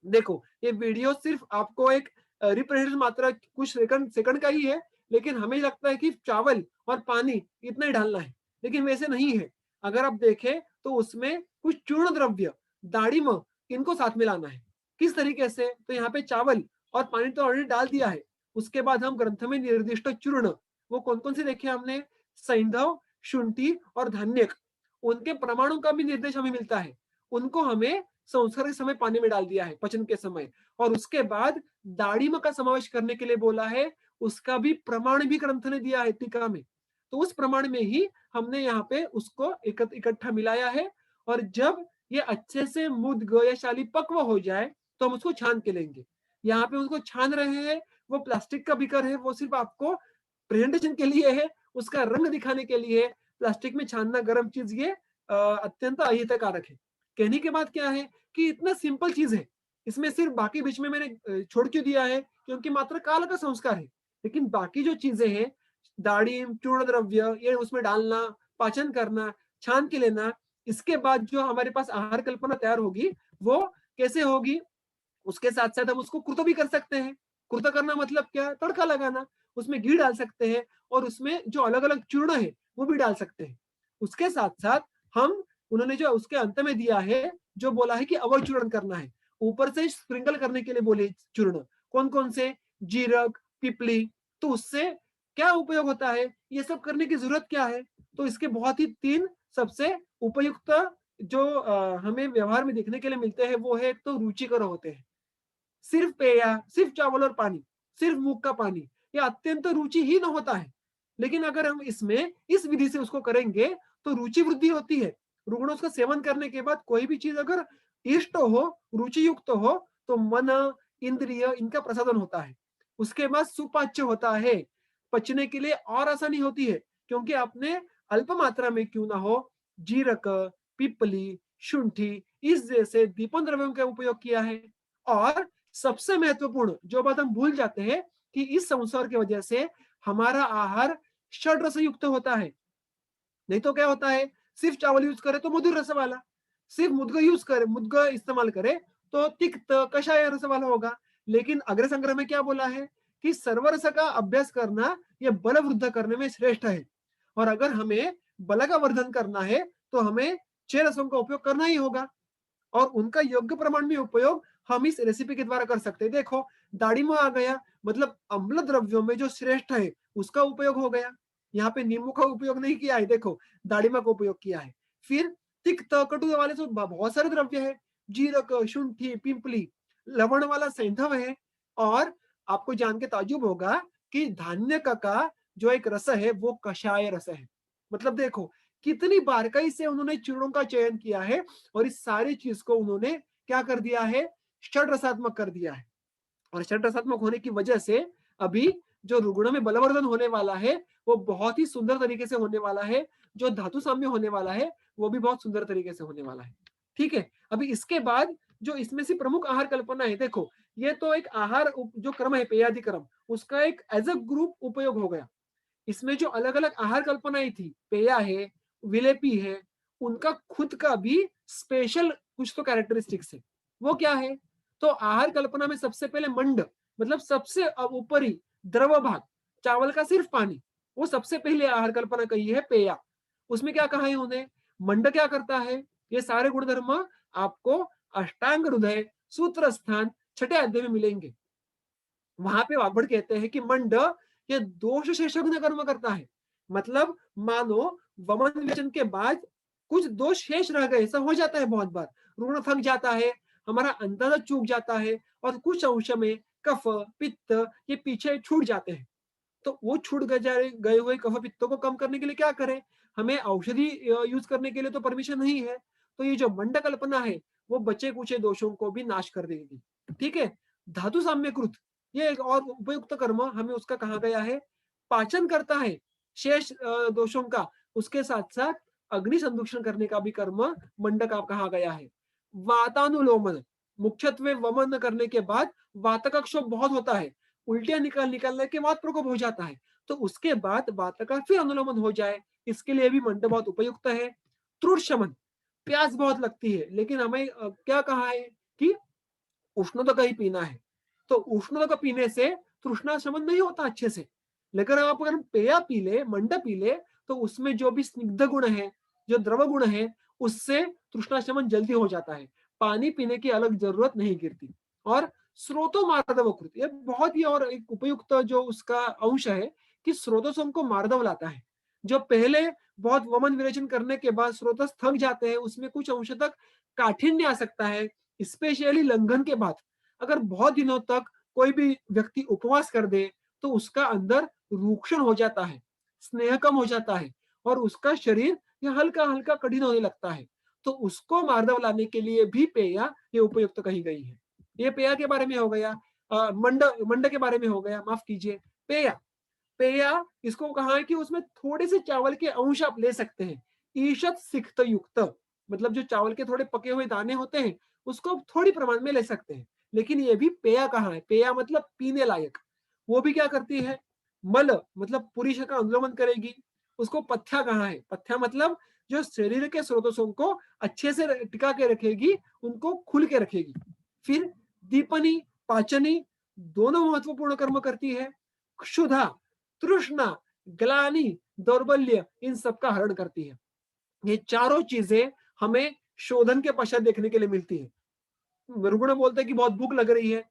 Speaker 1: देखो, ये वीडियो सिर्फ आपको एक रिप्रेजेंटेशन मात्रा कुछ सेकंड सेकंड का ही है, लेकिन हमें लगता है कि चावल और पानी इतना ही डालना है, लेकिन वैसे नहीं है। अगर आप देखें तो उसमें कुछ चूर्ण द्रव्य, दाड़िम, इनको साथ में लाना है। किस तरीके से? तो यहाँ पे चावल और पानी तो ऑलरेडी डाल दिया है। उसके बाद हम ग्रंथ में निर्दिष्ट चूर्ण, वो कौन कौन से देखे हमने? सैंधव, शुंठी और धान्यक, उनके प्रमाणों का भी निर्देश हमें मिलता है। उनको हमें संस्कार के समय पानी में डाल दिया है, पचन के समय। और उसके बाद दाड़िम का समावेश करने के लिए बोला है, उसका भी प्रमाण भी ग्रंथ ने दिया है टीका में। तो उस प्रमाण में ही हमने यहाँ पे उसको इकट्ठा मिलाया है। और जब ये अच्छे से मुद्ग या शाली पक्व हो जाए, तो हम उसको छान के लेंगे। यहाँ पे उसको छान रहे हैं, वो प्लास्टिक का बीकर है, वो सिर्फ आपको प्रेजेंटेशन के लिए है, उसका रंग दिखाने के लिए। प्लास्टिक में छानना गर्म चीज ये अत्यंत अहितकारक है। कहने के बाद क्या है कि इतना सिंपल चीज है, इसमें सिर्फ बाकी बीच में मैंने छोड़ क्यों दिया है, क्योंकि मात्र काल का संस्कार है। लेकिन बाकी जो चीजें हैं, दाढ़ी, चूर्ण द्रव्य, ये उसमें डालना, पाचन करना, छान के लेना, इसके बाद जो हमारे पास आहार कल्पना तैयार होगी, वो कैसे होगी? उसके साथ साथ हम उसको कृत भी कर सकते हैं। कृत करना मतलब क्या? तड़का लगाना। उसमें घी डाल सकते हैं और उसमें जो अलग अलग चूर्ण है वो भी डाल सकते हैं। उसके साथ साथ हम, उन्होंने जो उसके अंत में दिया है, जो बोला है कि अवय चूर्ण करना है, ऊपर से स्प्रिंकल करने के लिए बोले चूर्ण। कौन कौन से? जीरक, पिपली। तो उससे क्या उपयोग होता है? ये सब करने की जरूरत क्या है? तो इसके बहुत ही तीन सबसे उपयुक्त जो हमें व्यवहार में देखने के लिए मिलते हैं, वो है, एक तो रुचिकर होते हैं। सिर्फ पेया, सिर्फ चावल और पानी, सिर्फ मूंग का पानी, ये अत्यंत रुचिहीन होता है। लेकिन अगर हम इसमें इस विधि से उसको करेंगे, तो रुचि वृद्धि होती है। रुग्ण उसका सेवन करने के बाद कोई भी चीज अगर इष्ट हो, रुचि युक्त हो, तो मन, इंद्रिय, इनका प्रसादन होता है। उसके बाद सुपाच्य होता है। पचने के लिए और आसानी होती है, क्योंकि आपने अल्प मात्रा में क्यों ना हो जीरक, पिपली, शुंठी इस जैसे दीपन द्रव्यों का उपयोग किया है। और सबसे महत्वपूर्ण जो बात हम भूल जाते हैं कि इस संसार की वजह से हमारा आहार षड रस युक्त होता है। नहीं तो क्या होता है, सिर्फ चावल यूज करे तो मधुर रस वाला, सिर्फ मुद्ग इस्तेमाल करे तो तिक्त कषाय रस वाला होगा। लेकिन अग्र संग्रह में क्या बोला है कि सर्वरस का अभ्यास करना ये बल वृद्ध करने में श्रेष्ठ है। और अगर हमें बल का वर्धन करना है तो हमें 6 रसों का उपयोग करना ही होगा। और उनका योग्य प्रमाण में उपयोग हम इस रेसिपी के द्वारा कर सकते हैं। देखो, दाड़िमा आ गया, मतलब अम्ल द्रव्यों में जो श्रेष्ठ है उसका उपयोग हो गया। यहाँ पे नींबू का उपयोग नहीं किया है, देखो दाड़िमा का उपयोग किया है। फिर तिक्त कटु वाले तो बहुत सारे द्रव्य है, जीरक, शुंठी, पिंपली, लवण वाला सैंधव है। और आपको जान के ताज्जुब होगा कि धान्य का जो एक रस है वो कषाय रस है। मतलब देखो कितनी बारीकाई से उन्होंने चूर्णों का चयन किया है और इस सारी चीज को उन्होंने क्या कर दिया है, षड रसात्मक कर दिया है। और षड रसात्मक होने की वजह से अभी जो रुग्ण में बलवर्धन होने वाला है वो बहुत ही सुंदर तरीके से होने वाला है। जो धातु साम्य होने वाला है वो भी बहुत सुंदर तरीके से होने वाला है। ठीक है, अभी इसके बाद जो इसमें से प्रमुख आहार कल्पना है, देखो ये तो एक आहार जो क्रम है पेयादि क्रम, उसका एक एज अ ग्रुप उपयोग हो गया। इसमें जो अलग अलग आहार कल्पनाएं थी, पेया है, विलेपी है, उनका खुद का भी स्पेशल कुछ तो कैरेक्टरिस्टिक्स है। वो क्या है, तो आहार कल्पना में सबसे पहले मंड, मतलब सबसे ऊपरी द्रव भाग, चावल का सिर्फ पानी, वो सबसे पहले आहार कल्पना कही है पेया। उसमें क्या कहा है उन्हें, मंड क्या करता है, ये सारे गुणधर्म आपको अष्टांग हृदय सूत्र स्थान छठे अध्याय में मिलेंगे। वहां पे वाग्भट कहते हैं कि मंड ये दोष शेषज्ञ कर्म करता है। मतलब मानो वमन विवेचन के बाद कुछ दोष शेष रह गए, ऐसा हो जाता है बहुत बार, ऋण थक जाता है, हमारा अंदाजा चूक जाता है और कुछ अंश में कफ पित्त ये पीछे छूट जाते हैं। तो वो छूट गए हुए कफ पित्तों को कम करने के लिए क्या करें, हमें औषधि यूज करने के लिए तो परमिशन नहीं है। तो ये जो मंड कल्पना है वो बचे कुचे दोषों को भी नाश कर देगी। ठीक है, धातु साम्यकृत ये एक और उपयुक्त कर्म हमें उसका कहा गया है, पाचन करता है शेष दोषों का, उसके साथ साथ अग्नि संदूषण करने का भी कर्म मंड का कहा गया है। वातानुलोमन, मुख्यत्वे वमन करने के बाद वात का क्षोभ बहुत होता है, उल्टियां निकलने के बाद प्रकोप हो जाता है, तो उसके बाद वात का फिर अनुलोमन हो जाए, इसके लिए भी मंड बहुत उपयुक्त है। त्रुट शमन, प्यास बहुत लगती है लेकिन हमें क्या कहा है कि उष्णता का ही पीना है, तो उष्णता का पीने से तृष्णा शमन नहीं होता अच्छे से। लेकिन आप अगर पेया पी ले, मंड पी ले, तो उसमें जो भी स्निग्ध गुण है, जो द्रव गुण है, उससे तृष्णा शमन जल्दी हो जाता है, पानी पीने की अलग जरूरत नहीं गिरती। और स्रोतो मार्दव कृत, ये बहुत ही और एक उपयुक्त जो उसका अंश है कि स्रोतों से हमको मार्दव लाता है। जो पहले बहुत वमन विरेचन करने के बाद स्रोतस थक जाते हैं, उसमें कुछ अंश तक काठिन्य आ सकता है, स्पेशली लंघन के बाद। अगर बहुत दिनों तक कोई भी व्यक्ति उपवास कर दे तो उसका अंदर रूक्षण हो जाता है, स्नेह कम हो जाता है और उसका शरीर ये हल्का हल्का कठिन होने लगता है। तो उसको मार्दव लाने के लिए भी पेया ये उपयुक्त कही गई है। ये पेया के बारे में हो गया। मंड मंड के बारे में हो गया, माफ कीजिए। पेया, पेया इसको कहा है कि उसमें थोड़े से चावल के अंश आप ले सकते हैं, ईशत सिक्त युक्त, मतलब जो चावल के थोड़े पके हुए दाने होते हैं उसको थोड़ी प्रमाण में ले सकते हैं। लेकिन ये भी पेया कहाँ है, पेया मतलब पीने लायक। वो भी क्या करती है, मल मतलब पुरुष का अनुलोमन करेगी। उसको पथ्या कहाँ है, पथ्या मतलब जो शरीर के स्रोतों को अच्छे से टिका के रखेगी, उनको खुल के रखेगी। फिर दीपनी पाचनी दोनों महत्वपूर्ण कर्म करती है। क्षुधा, तृष्णा, ग्लानि, दौर्बल्य इन सबका हरण करती है। ये चारों चीजें हमें शोधन के पश्चात देखने के लिए मिलती है। रुग्ण बोलता है कि बहुत भूख लग रही है,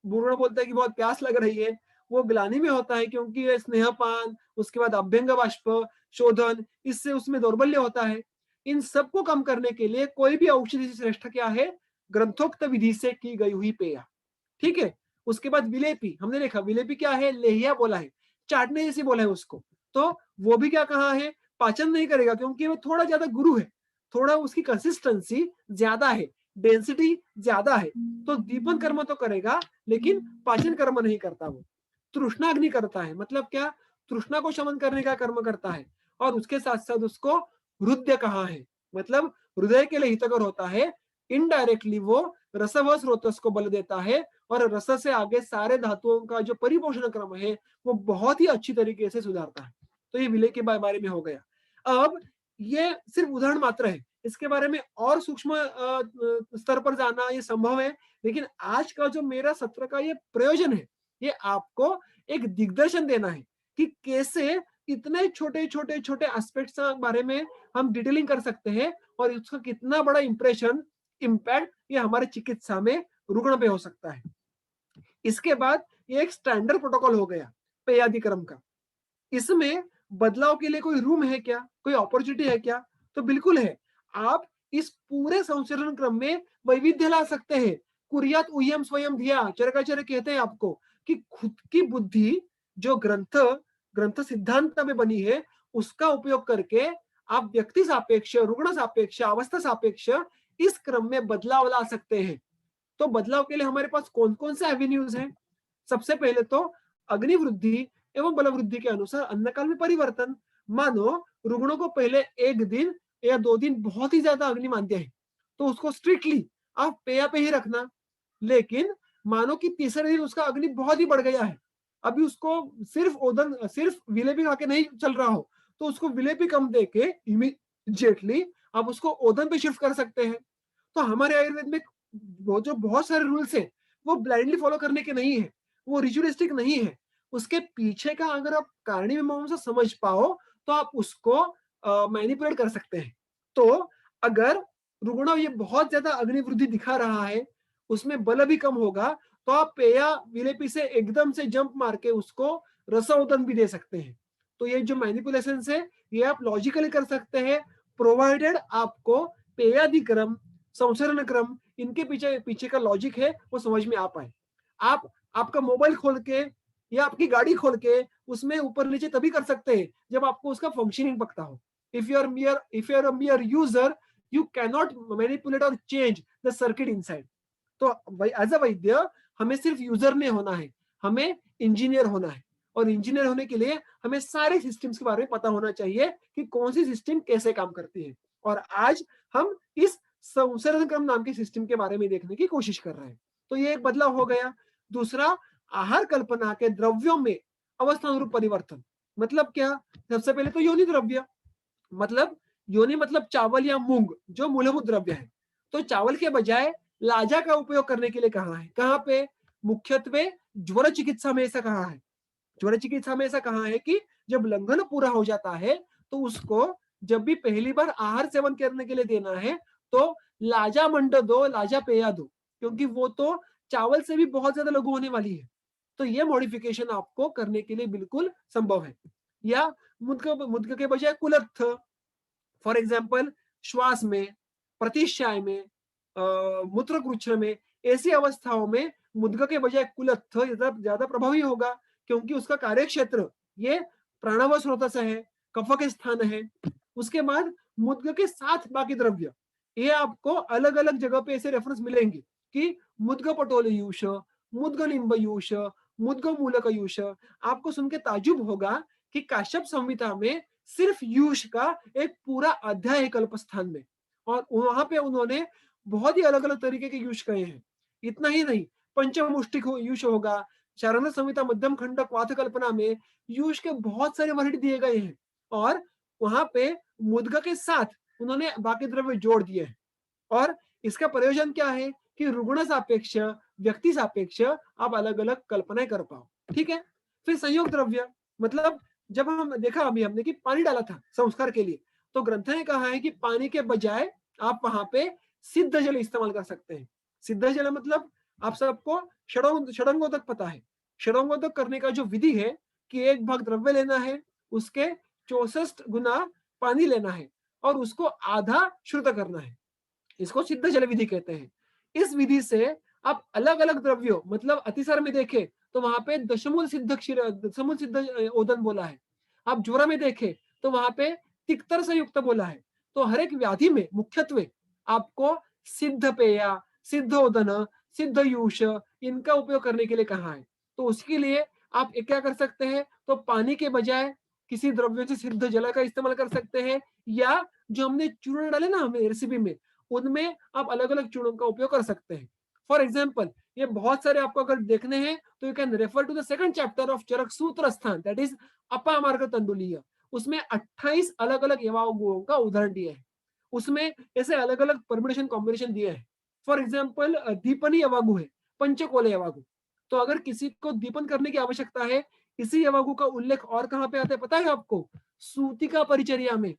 Speaker 1: रुग्ण बोलता है कि बहुत प्यास लग रही है, वो ग्लानि में होता है क्योंकि ये स्नेहपान, उसके बाद अभ्यंग बाष्प शोधन, इससे उसमें दौर्बल्य होता है। इन सबको कम करने के लिए कोई भी औषधि श्रेष्ठ क्या है, ग्रंथोक्त विधि से की गई हुई पेया। ठीक है, उसके बाद विलेपी, हमने देखा विलेपी क्या है, लेहिया बोला है, चाटने जैसे बोला है उसको। तो वो भी क्या कहा है, पाचन नहीं करेगा क्योंकि वो थोड़ा ज्यादा गुरु है, थोड़ा उसकी कंसिस्टेंसी ज्यादा है, डेंसिटी ज्यादा है। तो दीपन कर्म तो करेगा लेकिन पाचन कर्म नहीं करता वो। तृष्णाग्नि करता है, मतलब क्या, तृष्णा को शमन करने का कर्म करता है, और उसके साथ साथ उसको हृदय कहा है, मतलब हृदय के लिए हितकर होता है। इनडायरेक्टली वो रसव स्रोतस को बल देता है, और रस से आगे सारे धातुओं का जो परिपोषण क्रम है वो बहुत ही अच्छी तरीके से सुधारता है। तो ये विलय के बारे में हो गया। अब ये सिर्फ उदाहरण मात्र है, इसके बारे में और सूक्ष्म स्तर पर जाना ये संभव है, लेकिन आज का जो मेरा सत्र का ये प्रयोजन है, ये आपको एक दिग्दर्शन देना है कि कैसे इतने छोटे छोटे छोटे एस्पेक्ट्स के बारे में हम डिटेलिंग कर सकते हैं, और उसका कितना बड़ा इंप्रेशन इम्पैक्ट ये हमारे चिकित्सा में रुग्ण पे हो सकता है। इसके बाद ये एक स्टैंडर्ड प्रोटोकॉल हो गया पेयादि क्रम का। इसमें बदलाव के लिए कोई रूम है क्या? कोई अपॉर्चुनिटी है क्या? तो बिल्कुल है। आप इस पूरे संचरण क्रम में वैविध्य ला सकते हैं। कुर्यात ऊह्यम स्वयं धिया, चरकाचार्य कहते हैं आपको कि खुद की बुद्धि जो ग्रंथ ग्रंथ सिद्धांत में बनी है, उसका उपयोग करके आप व्यक्ति सापेक्ष, रुग्ण सापेक्ष, अवस्था सापेक्ष इस क्रम में बदलाव ला सकते हैं। तो बदलाव के लिए हमारे पास कौन-कौन से एवेन्यूज हैं? सबसे पहले तो अग्नि वृद्धि एवं बल वृद्धि के अनुसार अन्नकाल में परिवर्तन। मानो रुग्णों को पहले 1 दिन या 2 दिन बहुत ही ज्यादा अग्नि मांद्य है, तो उसको स्ट्रिक्टली आप पेया पे ही रखना। लेकिन मानो कि तीसरे दिन उसका अग्नि बहुत ही बढ़ गया है, अभी उसको सिर्फ विलेय भी खा के नहीं चल रहा हो, तो उसको विलेय भी कम देके इमीडिएटली आप उसको ओदन पे शिफ्ट कर सकते हैं। तो हमारे आयुर्वेद में वो जो बहुत सारे रूल्स हैं, वो ब्लाइंडली फॉलो करने के नहीं है, वो रिचुअलिस्टिक नहीं है। उसके पीछे का अगर आप कारणी मीमांसा समझ पाओ, तो आप उसको मैनिपुलेट कर सकते हैं। तो अगर रुग्ण ये बहुत ज्यादा अग्निवृद्धि दिखा रहा है, उसमें बल भी कम होगा, तो आप पेया विलेपी से एकदम से जंप मार के उसको रसोदन भी दे सकते हैं। तो ये जो मैनिपुलेशन है, ये आप लॉजिकली कर सकते हैं, प्रोवाइडेड आपको पेयादि क्रम, संचरण क्रम, इनके पीछे पीछे का लॉजिक है वो समझ में आ पाए। आप आपका मोबाइल खोल के या आपकी गाड़ी खोल के उसमें ऊपर नीचे तभी कर सकते हैं जब आपको उसका फंक्शनिंग पता हो। If you are a mere user, you can not manipulate और चेंज द सर्किट इनसाइड। तो एज अ वैद्य हमें सिर्फ यूजर नहीं होना है, हमें इंजीनियर होना है, और इंजीनियर होने के लिए हमें सारे सिस्टम्स के बारे में पता होना चाहिए कि कौन सी सिस्टम कैसे काम करती है। और आज हम इस संसरण क्रम नाम के सिस्टम के बारे में देखने की कोशिश कर रहे हैं। तो ये एक बदलाव हो गया। दूसरा, आहार कल्पना के द्रव्यों में अवस्थानुरूप परिवर्तन। मतलब क्या? सबसे पहले तो योनि द्रव्य, मतलब योनि मतलब चावल या मूंग, जो मूलभूत द्रव्य है। तो चावल के बजाय लाजा का उपयोग करने के लिए कहा है। कहाँ पे? मुख्यत्वे ज्वर चिकित्सा में ऐसा कहा है। ज्वर चिकित्सा में ऐसा कहा है कि जब लंघन पूरा हो जाता है, तो उसको जब भी पहली बार आहार सेवन करने के लिए देना है, तो लाजा मंड दो, लाजा पेया दो, क्योंकि वो तो चावल से भी बहुत ज्यादा लघु होने वाली है। तो ये मॉडिफिकेशन आपको करने के लिए बिल्कुल संभव है। या मुद्ग मुद्ग के बजाय कुलत्थ, फॉर एग्जाम्पल श्वास में, प्रतिश्याय में, मूत्रकृच्छ में, ऐसी अवस्थाओं में मुद्ग के बजाय कुलत्थ ज्यादा प्रभावी होगा, क्योंकि उसका कार्य क्षेत्र ये प्राणव स्रोत से है, कफ के स्थान है। उसके बाद मुद्ग के साथ बाकी द्रव्य, ये आपको अलग अलग जगह पे ऐसे रेफरेंस मिलेंगे कि मुद्ग पटोलयूष, मुद्ग निम्बयूष, मुद्ग मूलकयूष। आपको सुन के ताजुब होगा कि काश्यप संहिता में सिर्फ यूष का एक पूरा अध्याय है कल्पस्थान में, और वहां पे उन्होंने बहुत ही अलग अलग तरीके के यूष कहे हैं। इतना ही नहीं, पंचमुष्टिक यूष होगा, चारण संहिता मध्यम खंड क्वाथ कल्पना में यूष के बहुत सारे वर्ड दिए गए हैं, और वहां पे मुद्ग के साथ उन्होंने बाकी द्रव्य जोड़ दिए हैं। और इसका प्रयोजन क्या है कि रुग्ण सापेक्ष, व्यक्ति सापेक्ष आप अलग अलग कल्पनाएं कर पाओ। ठीक है। फिर संयोग द्रव्य, मतलब जब हम देखा अभी हमने कि पानी डाला था संस्कार के लिए, तो ग्रंथ ने कहा है कि पानी के बजाय आप वहां पे सिद्ध जल इस्तेमाल कर सकते हैं। सिद्ध जल मतलब आप सबको षडंगोदक पता है। षडंगोदक करने का जो विधि है कि एक भाग द्रव्य लेना है, उसके 64 गुना पानी लेना है, और उसको आधा शुद्ध करना है। इसको सिद्ध जल विधि कहते हैं। इस विधि से आप अलग अलग द्रव्यों, मतलब अतिसार में देखें तो वहां पे दशमूल सिद्ध ओदन बोला है। आप ज्वर में देखें तो वहां पे तिक्तर से युक्त बोला है। तो हर एक व्याधि में मुख्यत्वे आपको सिद्ध पेया, सिद्ध ओदन, सिद्ध यूष, इनका उपयोग करने के लिए कहा है। तो उसके लिए आप क्या कर सकते हैं? तो पानी के बजाय किसी द्रव्य से सिद्ध जल का इस्तेमाल कर सकते हैं, या जो हमने चूर्ण डाले ना हमें रेसिपी में, उनमें आप अलग अलग चूर्णों का उपयोग कर सकते हैं। फॉर एग्जाम्पल, ये बहुत सारे आपको अगर देखने हैं तो you can refer to the second chapter of Charak Sutra Sthana, that is अपामार्ग तंडुलीय। उसमें 28 अलग अलग यवागुओं का उदाहरण दिया है, उसमें ऐसे अलग अलग परम्यूटेशन कॉम्बिनेशन दिए हैं। फॉर एग्जाम्पल, दीपनी यवागु है, पंचकोले यवागु। तो अगर किसी को दीपन करने की आवश्यकता है, इसी यवागु का उल्लेख और कहाँ पे आता है पता है आपको? सूतिका परिचर्या में।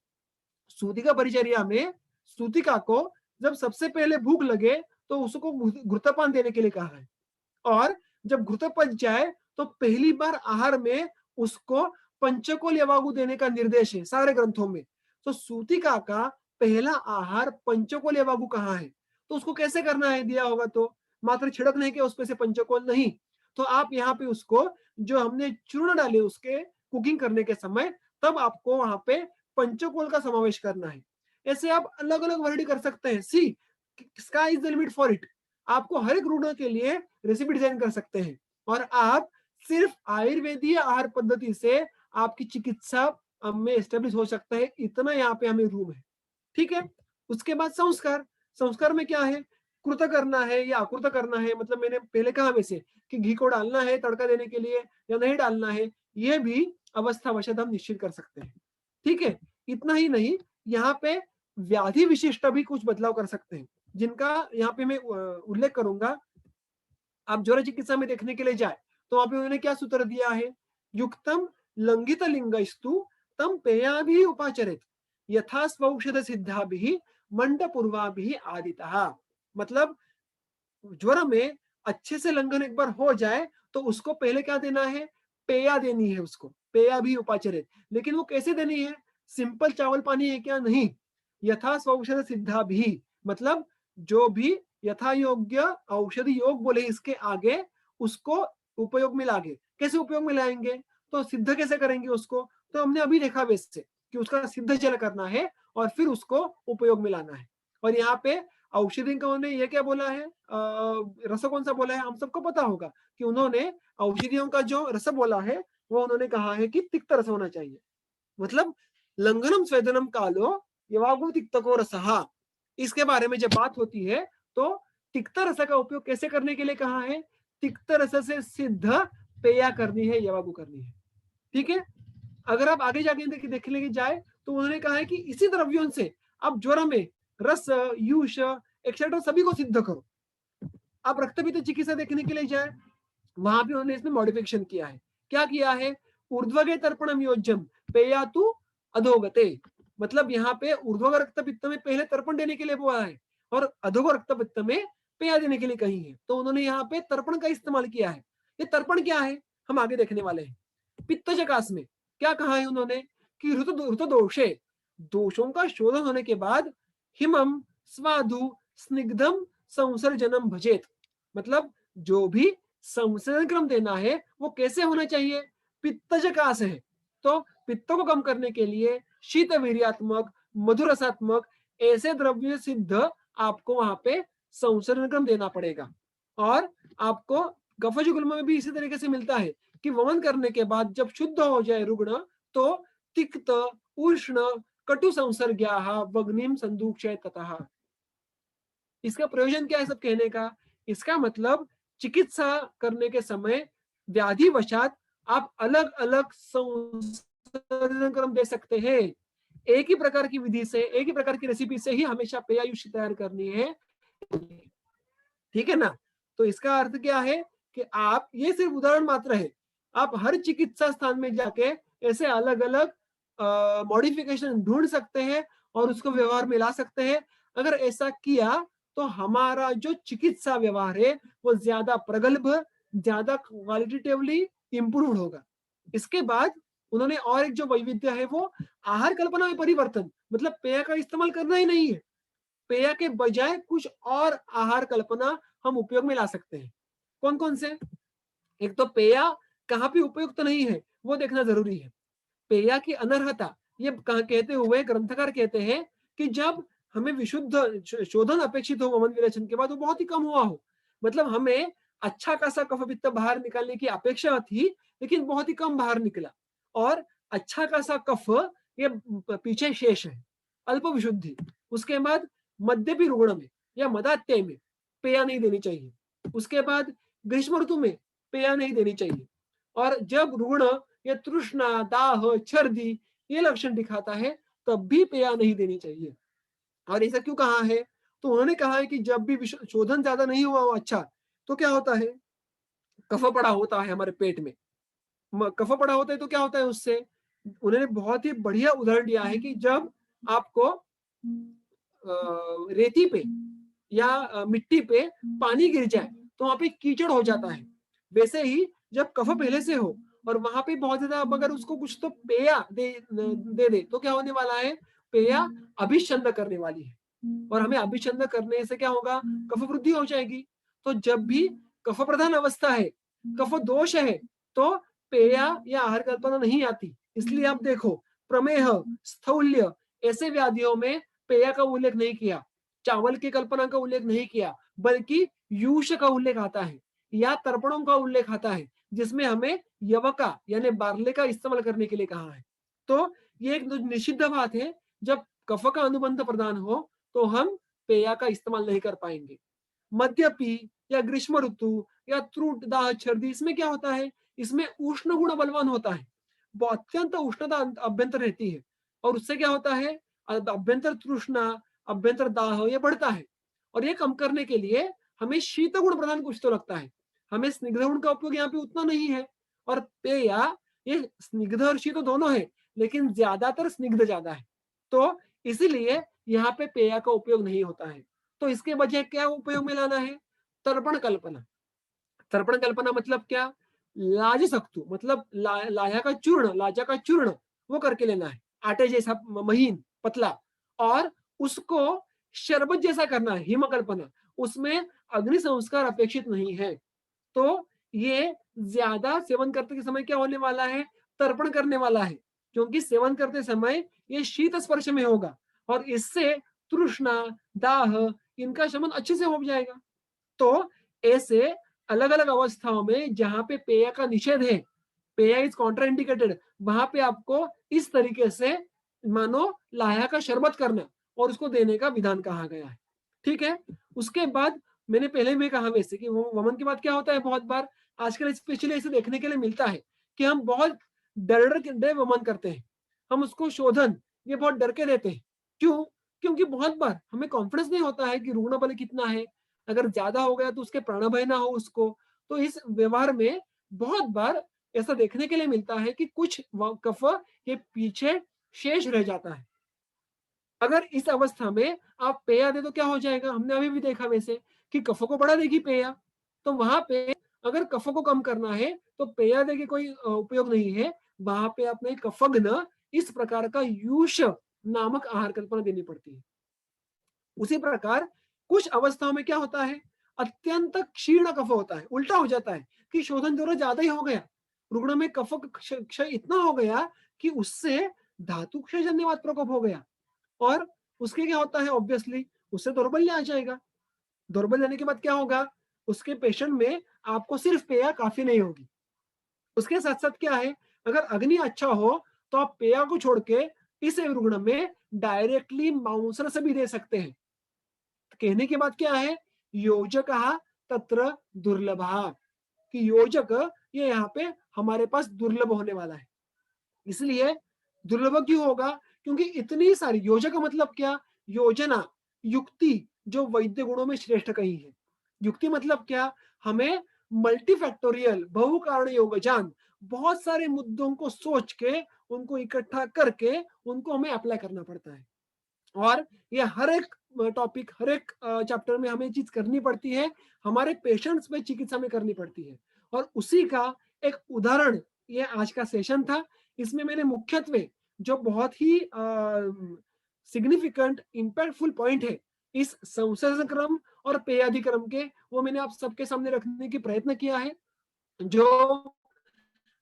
Speaker 1: सूतिका परिचर्या में सूतिका को जब सबसे पहले भूख लगे तो उसको घृतपान देने के लिए कहा है, और जब घृत पच जाए तो पहली बार आहार में उसको पंचकोल यवागु देने का निर्देश है सारे ग्रंथों में। तो सूतिका का पहला आहार पंचकोल यवागु कहाँ है? तो उसको कैसे करना है दिया होगा, तो मात्र छिड़कने के उस पे से पंचकोल नहीं, तो आप यहाँ पे उसको जो हमने चूर्ण डाले उसके कुकिंग करने के समय, तब आपको वहां पे पंचकोल का समावेश करना है। ऐसे आप अलग अलग वैरायटी कर सकते हैं। See, sky is the limit for it. आपको हर एक रूढ़ के लिए रेसिपी डिजाइन कर सकते हैं, और आप सिर्फ आयुर्वेदीय आहार पद्धति से आपकी चिकित्सा में एस्टेब्लिश हो सकता है, इतना यहाँ पे हमें रूम है। ठीक है। उसके बाद संस्कार। संस्कार में क्या है? कृत करना है या अकृत करना है, मतलब मैंने पहले कहा वैसे कि घी को डालना है तड़का देने के लिए या नहीं डालना है, ये भी अवस्थावशत हम निश्चित कर सकते हैं। ठीक है। इतना ही नहीं, यहाँ पे व्याधि विशिष्ट भी कुछ बदलाव कर सकते हैं, जिनका यहाँ पे मैं उल्लेख करूंगा। आप ज्वर चिकित्सा में देखने के लिए जाए तो वहां पे उन्होंने क्या सूत्र दिया है? युक्तम लंघित लिंगस्तु तम पेया भी उपाचरित यथा स्वौषध सिद्धा भी मंड पूर्वा भी आदिता। मतलब ज्वर में अच्छे से लंघन एक बार हो जाए तो उसको पहले क्या देना है? पेया देनी है उसको, पेया भी उपाचरित। लेकिन वो कैसे देनी है? सिंपल चावल पानी है क्या? नहीं। यथा स्वौषध सिद्धा भी, मतलब जो भी यथा योग्य औषधि योग बोले इसके आगे उसको उपयोग में लागे। कैसे उपयोग में लाएंगे? तो सिद्ध कैसे करेंगे उसको? तो हमने अभी देखा वैसे कि उसका सिद्ध जल करना है और फिर उसको उपयोग में लाना है। और यहाँ पे औषधि का उन्होंने ये क्या बोला है, रस कौन सा बोला है? हम सबको पता होगा कि उन्होंने औषधियों का जो रस बोला है वो उन्होंने कहा है कि तिक्त रस होना चाहिए। मतलब लंघनम स्वेदनम कालो यवागु तिक्तको रसहा। इसके बारे में जब बात होती है तो तिक्त रस का उपयोग कैसे करने के लिए कहा है? तिक्त रस से सिद्ध पेया करनी है, यवागु करनी है। ठीक है। अगर आप आगे जाके देखने की जाए तो उन्होंने कहा है कि इसी द्रव्यों से आप ज्वर में रस, यूष एक्सेट्रा सभी को सिद्ध करो। आप रक्तपित्त चिकित्सा देखने के लिए जाए, वहां पे उन्होंने इसमें मॉडिफिकेशन किया है। क्या किया है? ऊर्ध्वगे तर्पणम योज्यम पेयातु अधोगते। मतलब यहाँ पे ऊर्ध्व रक्तपित्त में पहले तर्पण देने के लिए बोला है और अधोग रक्तपित्त में पेया देने के लिए कही है। तो उन्होंने यहाँ पे तर्पण का इस्तेमाल किया है। ये तर्पण क्या है हम आगे देखने वाले हैं। पित्तजकास में क्या कहा है उन्होंने कि ऋतु दोषे, दोषों का शोधन होने के बाद हिमम स्वादु स्निग्धम संसर्जनम भजेत। मतलब जो भी संसर्जन क्रम देना है वो कैसे होना चाहिए? पित्तजकास है तो पित्त को कम करने के लिए शीत वीर्यात्मक, मधुरसात्मक ऐसे द्रव्य सिद्ध आपको वहां पे संसर्जन क्रम देना पड़ेगा। और आपको कफज गुल्म में भी इसी तरीके से मिलता है कि वमन करने के बाद जब शुद्ध हो जाए रुग्ण तो तिक्त, उष्ण, कटु संसर्ग्या वग्निम संदूक्षय ततः। इसका प्रयोजन क्या है सब कहने का? इसका मतलब चिकित्सा करने के समय व्याधि वशात आप अलग अलग संसर्जन क्रम दे सकते हैं। एक ही प्रकार की विधि से, एक ही प्रकार की रेसिपी से ही हमेशा पेयायुष तैयार करनी है। ठीक है ना? तो इसका अर्थ क्या है कि आप, ये सिर्फ उदाहरण मात्र है, आप हर चिकित्सा स्थान में जाके ऐसे अलग अलग मॉडिफिकेशन ढूंढ सकते हैं और उसको व्यवहार में ला सकते हैं। अगर ऐसा किया तो हमारा जो चिकित्सा व्यवहार है वो ज्यादा प्रगल्भ, ज्यादा क्वालिटेटिवली इंप्रूव होगा। इसके बाद उन्होंने और एक जो वैविध्य है वो आहार कल्पना में परिवर्तन, मतलब पेय का इस्तेमाल करना ही नहीं है, पेय के बजाय कुछ और आहार कल्पना हम उपयोग में ला सकते हैं। कौन कौन से? एक तो पेया कहाँ पे उपयुक्त नहीं है वो देखना जरूरी है। पेया की अनर्हता ये कहते हुए ग्रंथकार कहते हैं कि जब हमें विशुद्ध शोधन अपेक्षित हो वमन विरेचन के बाद वो बहुत ही कम हुआ हो, मतलब हमें अच्छा खासा कफ पित्त बाहर निकालने की अपेक्षा थी लेकिन बहुत ही कम बाहर निकला, और अच्छा खासा कफ ये पीछे शेष है। अल्प विशुद्धि, उसके बाद मद्यपी रुग्ण में या मदात्य में पेया नहीं देनी चाहिए। उसके बाद ग्रीष्म ऋतु में पेया नहीं देनी चाहिए। और जब रुग्ण या तृष्णा, दाह, छर्दी ये लक्षण दिखाता है तब भी पेया नहीं देनी चाहिए। और ऐसा क्यों कहा है? तो उन्होंने कहा है कि जब भी शोधन ज्यादा नहीं हुआ हो अच्छा, तो क्या होता है, कफ पड़ा होता है हमारे पेट में। कफ पड़ा होता है तो क्या होता है उससे? उन्होंने बहुत ही बढ़िया उदाहरण दिया है कि जब आपको रेती पे या मिट्टी पे पानी गिर जाए तो वहां पे कीचड़ हो जाता है। वैसे ही जब कफ पहले से हो और वहां पे बहुत ज्यादा, अब अगर उसको कुछ तो पेया दे तो क्या होने वाला है? पेया अभिच्छन्द करने वाली है, और हमें अभिच्छन्द करने से क्या होगा? कफ वृद्धि हो जाएगी। तो जब भी कफ प्रधान अवस्था है, कफ दोष है, तो पेया या आहार कल्पना नहीं आती। इसलिए आप देखो, प्रमेह, स्थौल्य ऐसे व्याधियों में पेय का उल्लेख नहीं किया, चावल की कल्पना का उल्लेख नहीं किया, बल्कि यूष का उल्लेख आता है या तर्पणों का उल्लेख आता है, जिसमें हमें यवका यानी बार्ले का इस्तेमाल करने के लिए कहा है। तो ये एक निषिद्ध बात है, जब कफ का अनुबंध प्रदान हो तो हम पेया का इस्तेमाल नहीं कर पाएंगे। मद्यपी या ग्रीष्म ऋतु या त्रुट, दाह, छर्दी, इसमें क्या होता है? इसमें उष्ण गुण बलवान होता है, अत्यंत उष्णता अभ्यंतर रहती है, और उससे क्या होता है? अभ्यंतर तृष्णा, अभ्यंतर दाह ये बढ़ता है। और ये कम करने के लिए हमें शीत गुण प्रधान कुछ तो लगता है, हमें स्निग्ध गुण का उपयोग यहाँ पे उतना नहीं है। और पेया ये स्निग्ध और शीत दोनों है, लेकिन ज्यादातर स्निग्ध ज्यादा है, तो इसीलिए यहाँ पे पेया का उपयोग नहीं होता है। तो इसके बजाय क्या उपयोग में लाना है? तर्पण कल्पना। तर्पण कल्पना मतलब क्या? लाज सक्तु मतलब लाया का चूर्ण, लाजा का चूर्ण वो करके लेना है, आटे जैसा महीन पतला, और उसको शरबत जैसा करना है, हिम कल्पना। उसमें अग्नि संस्कार अपेक्षित नहीं है। तो ये ज्यादा सेवन करते के समय क्या होने वाला है? तर्पण करने वाला है, क्योंकि सेवन करते समय ये शीत स्पर्श में होगा, और इससे तृष्णा, दाह इनका शमन अच्छे से हो जाएगा। तो ऐसे अलग अलग अवस्थाओं में जहां पे पेय का निषेध है, पेय इज कॉन्ट्राइंडिकेटेड, वहां पे आपको इस तरीके से मानो लाया का शरबत करना और उसको देने का विधान कहा गया है। ठीक है। उसके बाद मैंने पहले भी कहा वैसे कि वो वमन के बाद क्या होता है, बहुत बार आजकल स्पेशली ऐसे देखने के लिए मिलता है कि हम बहुत डर डर वमन करते हैं, हम उसको शोधन ये बहुत डर के देते हैं। क्यों? क्योंकि बहुत बार हमें कॉन्फिडेंस नहीं होता है कि रुग्ण बल कितना है, अगर ज्यादा हो गया तो उसके प्राण भय ना हो उसको। तो इस व्यवहार में बहुत बार ऐसा देखने के लिए मिलता है कि कुछ कफ के पीछे शेष रह जाता है। अगर इस अवस्था में आप पेया दे तो क्या हो जाएगा? हमने अभी भी देखा वैसे कि कफ को बढ़ा देगी पेया। तो वहां पे अगर कफ को कम करना है तो पेया दे के कोई उपयोग नहीं है। वहां पे अपने कफग्न इस प्रकार का यूष नामक आहार कल्पना देनी पड़ती है। उसी प्रकार कुछ अवस्थाओं में क्या होता है? अत्यंत क्षीण कफ होता है, उल्टा हो जाता है कि शोधन दौरा ज्यादा ही हो गया, रुग्ण में कफ क्षय इतना हो गया कि उससे धातु क्षय जन्यवात प्रकोप हो गया, और उसके क्या होता है? ऑब्वियसली उससे दौर्बल्य आ जाएगा। दौर्बल्य आने के बाद क्या होगा? उसके पेशेंट में आपको सिर्फ पेया काफी नहीं होगी, उसके साथ साथ क्या है? अगर अग्नि अच्छा हो तो आप पेया को छोड़ के इस रुग्ण में डायरेक्टली माउंसर से भी दे सकते हैं। कहने के बाद क्या है? योजक तत्र दुर्लभ, कि योजक ये यहाँ पे हमारे पास दुर्लभ होने वाला है। इसलिए दुर्लभ क्यों होगा? क्योंकि इतनी सारी योजक का मतलब क्या? योजना, युक्ति जो वैद्य गुणों में श्रेष्ठ कही है। युक्ति मतलब क्या? हमें मल्टीफैक्टोरियल बहु कारण योगजान बहुत सारे मुद्दों को सोच के उनको इकट्ठा करके उनको हमें अप्लाई करना पड़ता है। और ये हर एक टॉपिक, हर एक चैप्टर में हमें चीज करनी पड़ती है, हमारे पेशेंट्स में चिकित्सा में करनी पड़ती है। और उसी का एक उदाहरण ये आज का सेशन था। इसमें मैंने मुख्यत्वे जो बहुत ही सिग्निफिकेंट इंपैक्टफुल पॉइंट है इस संश्लेषण क्रम और पेयादि क्रम के, वो मैंने आप सबके सामने रखने की प्रयत्न किया है। जो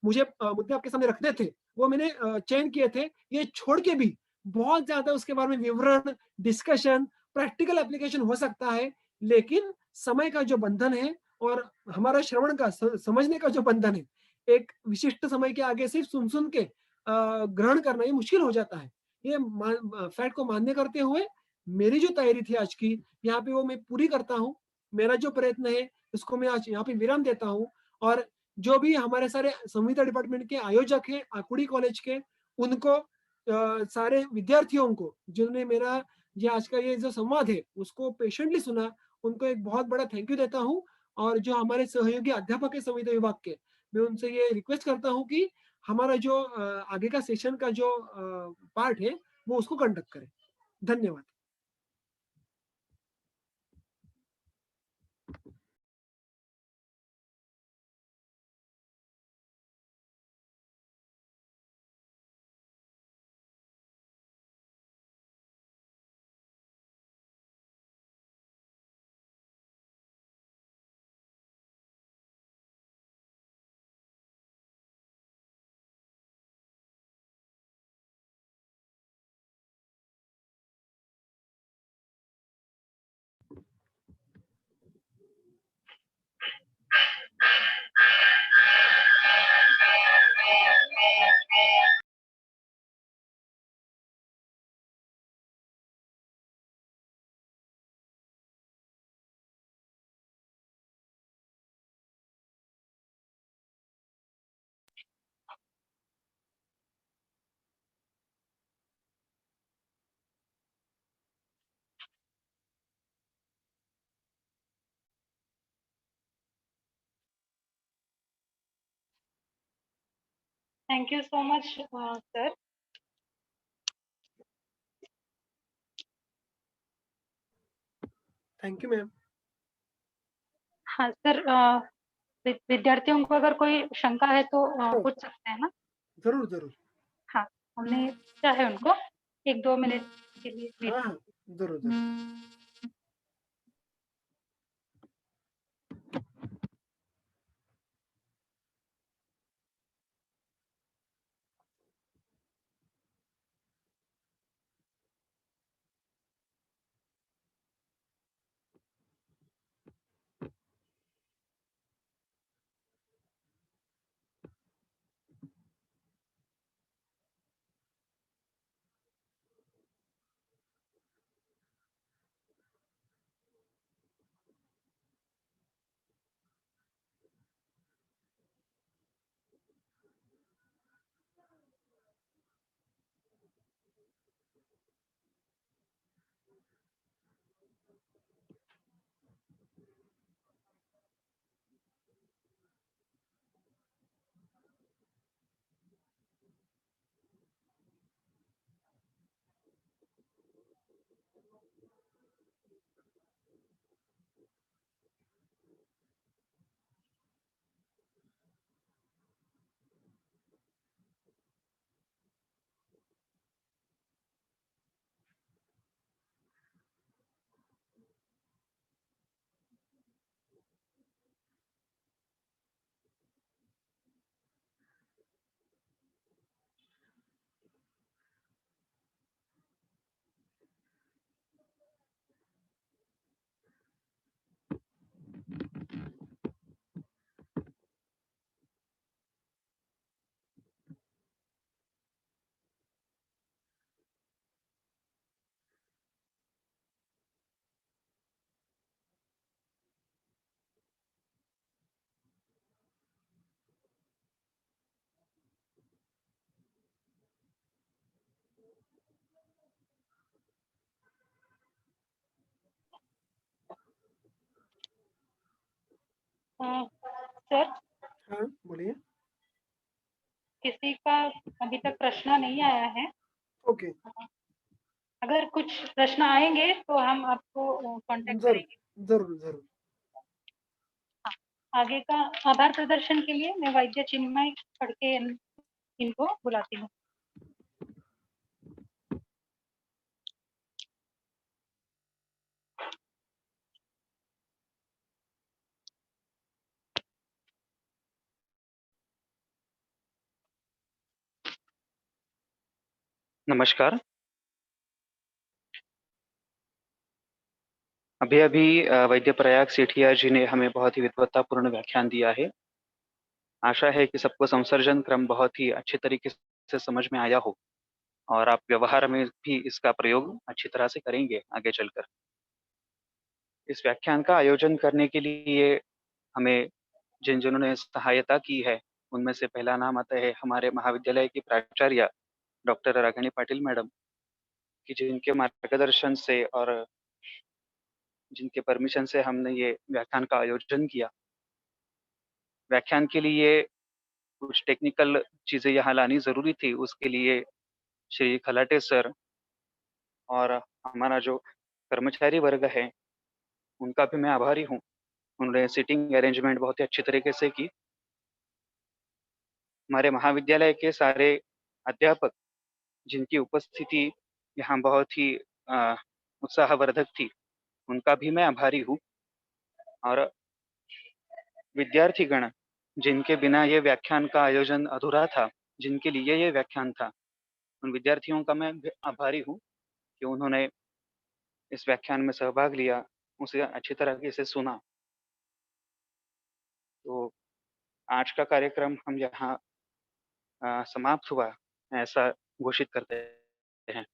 Speaker 1: मुझे मुद्दे आपके सामने रखने थे वो मैंने चयन किए थे। ये छोड़ के भी बहुत ज्यादा उसके बारे में विवरण, डिस्कशन, प्रैक्टिकल एप्लीकेशन हो सकता है, लेकिन समय का जो बंधन है और हमारा श्रवण का समझने का जो बंधन है, एक विशिष्ट समय के आगे सिर्फ सुन-सुन के ग्रहण करना ये मुश्किल हो जाता है। ये फैक्ट को मान्य करते हुए मेरी जो तैयारी थी आज की, यहाँ पे वो मैं पूरी करता हूँ। मेरा जो प्रयत्न है, उसको मैं आज यहाँ पे विराम देता हूँ और जो भी हमारे सारे संविदा डिपार्टमेंट के आयोजक हैं, आकुड़ी कॉलेज के, उनको सारे विद्यार्थियों को, जिन्होंने मेरा ये आज का ये जो संवाद है, उसको पेशेंटली सुना, उनको एक बहुत बड़ा थैंक यू देता हूँ और जो हमारे सहयोगी अध्यापक हैं संविदा विभाग के, मैं उनसे ये रिक्वेस्ट करता हूँ कि हमारा जो आगे का सेशन का जो पार्ट है, वो उसको कंडक्ट करें। धन्यवाद।
Speaker 3: Thank you so much, sir.
Speaker 1: Thank you ma'am.
Speaker 3: हाँ सर, विद्यार्थियों को अगर कोई शंका है तो पूछ सकते हैं ना?
Speaker 1: ज़रूर, ज़रूर।
Speaker 3: हाँ, हमने पूछा है उनको 1-2 मिनट के लिए वेट
Speaker 1: हाँ, हाँ। ज़रूर, ज़रूर।
Speaker 3: सर,
Speaker 1: हाँ, बोलिए।
Speaker 3: किसी का अभी तक प्रश्न नहीं आया है।
Speaker 1: ओके,
Speaker 3: अगर कुछ प्रश्न आएँगे तो हम आपको कॉन्टैक्ट
Speaker 1: ज़रूर,
Speaker 3: करेंगे।
Speaker 1: ज़रूर, ज़रूर।
Speaker 3: हाँ, आगे का आभार प्रदर्शन के लिए मैं वैद्य चिन्मय फड़के इनको बुलाती हूँ।
Speaker 4: नमस्कार। अभी-अभी वैद्य प्रयाग सेठिया जी ने हमें बहुत ही विद्वत्तापूर्ण व्याख्यान दिया है। आशा है कि सबको संसर्जन क्रम बहुत ही अच्छे तरीके से समझ में आया हो और आप व्यवहार में भी इसका प्रयोग अच्छी तरह से करेंगे आगे चलकर। इस व्याख्यान का आयोजन करने के लिए हमें जिन्होंने सहायता की है, उनमें से पहला नाम आता है हमारे महाविद्यालय की प्राचार्य डॉक्टर रागिनी पाटिल मैडम कि जिनके मार्गदर्शन से और जिनके परमिशन से हमने ये व्याख्यान का आयोजन किया। व्याख्यान के लिए कुछ टेक्निकल चीज़ें यहाँ लानी ज़रूरी थी, उसके लिए श्री खलाटे सर और हमारा जो कर्मचारी वर्ग है, उनका भी मैं आभारी हूँ। उन्होंने सीटिंग अरेंजमेंट बहुत ही अच्छी तरीके से की। हमारे महाविद्यालय के सारे अध्यापक जिनकी उपस्थिति यहाँ बहुत ही उत्साहवर्धक थी, उनका भी मैं आभारी हूँ और विद्यार्थीगण जिनके बिना ये व्याख्यान का आयोजन अधूरा था, जिनके लिए ये व्याख्यान था, उन विद्यार्थियों का मैं भी आभारी हूँ कि उन्होंने इस व्याख्यान में सहभाग लिया, उसे अच्छी तरीके से सुना। तो आज का कार्यक्रम हम यहाँ समाप्त हुआ, ऐसा घोषित करते हैं।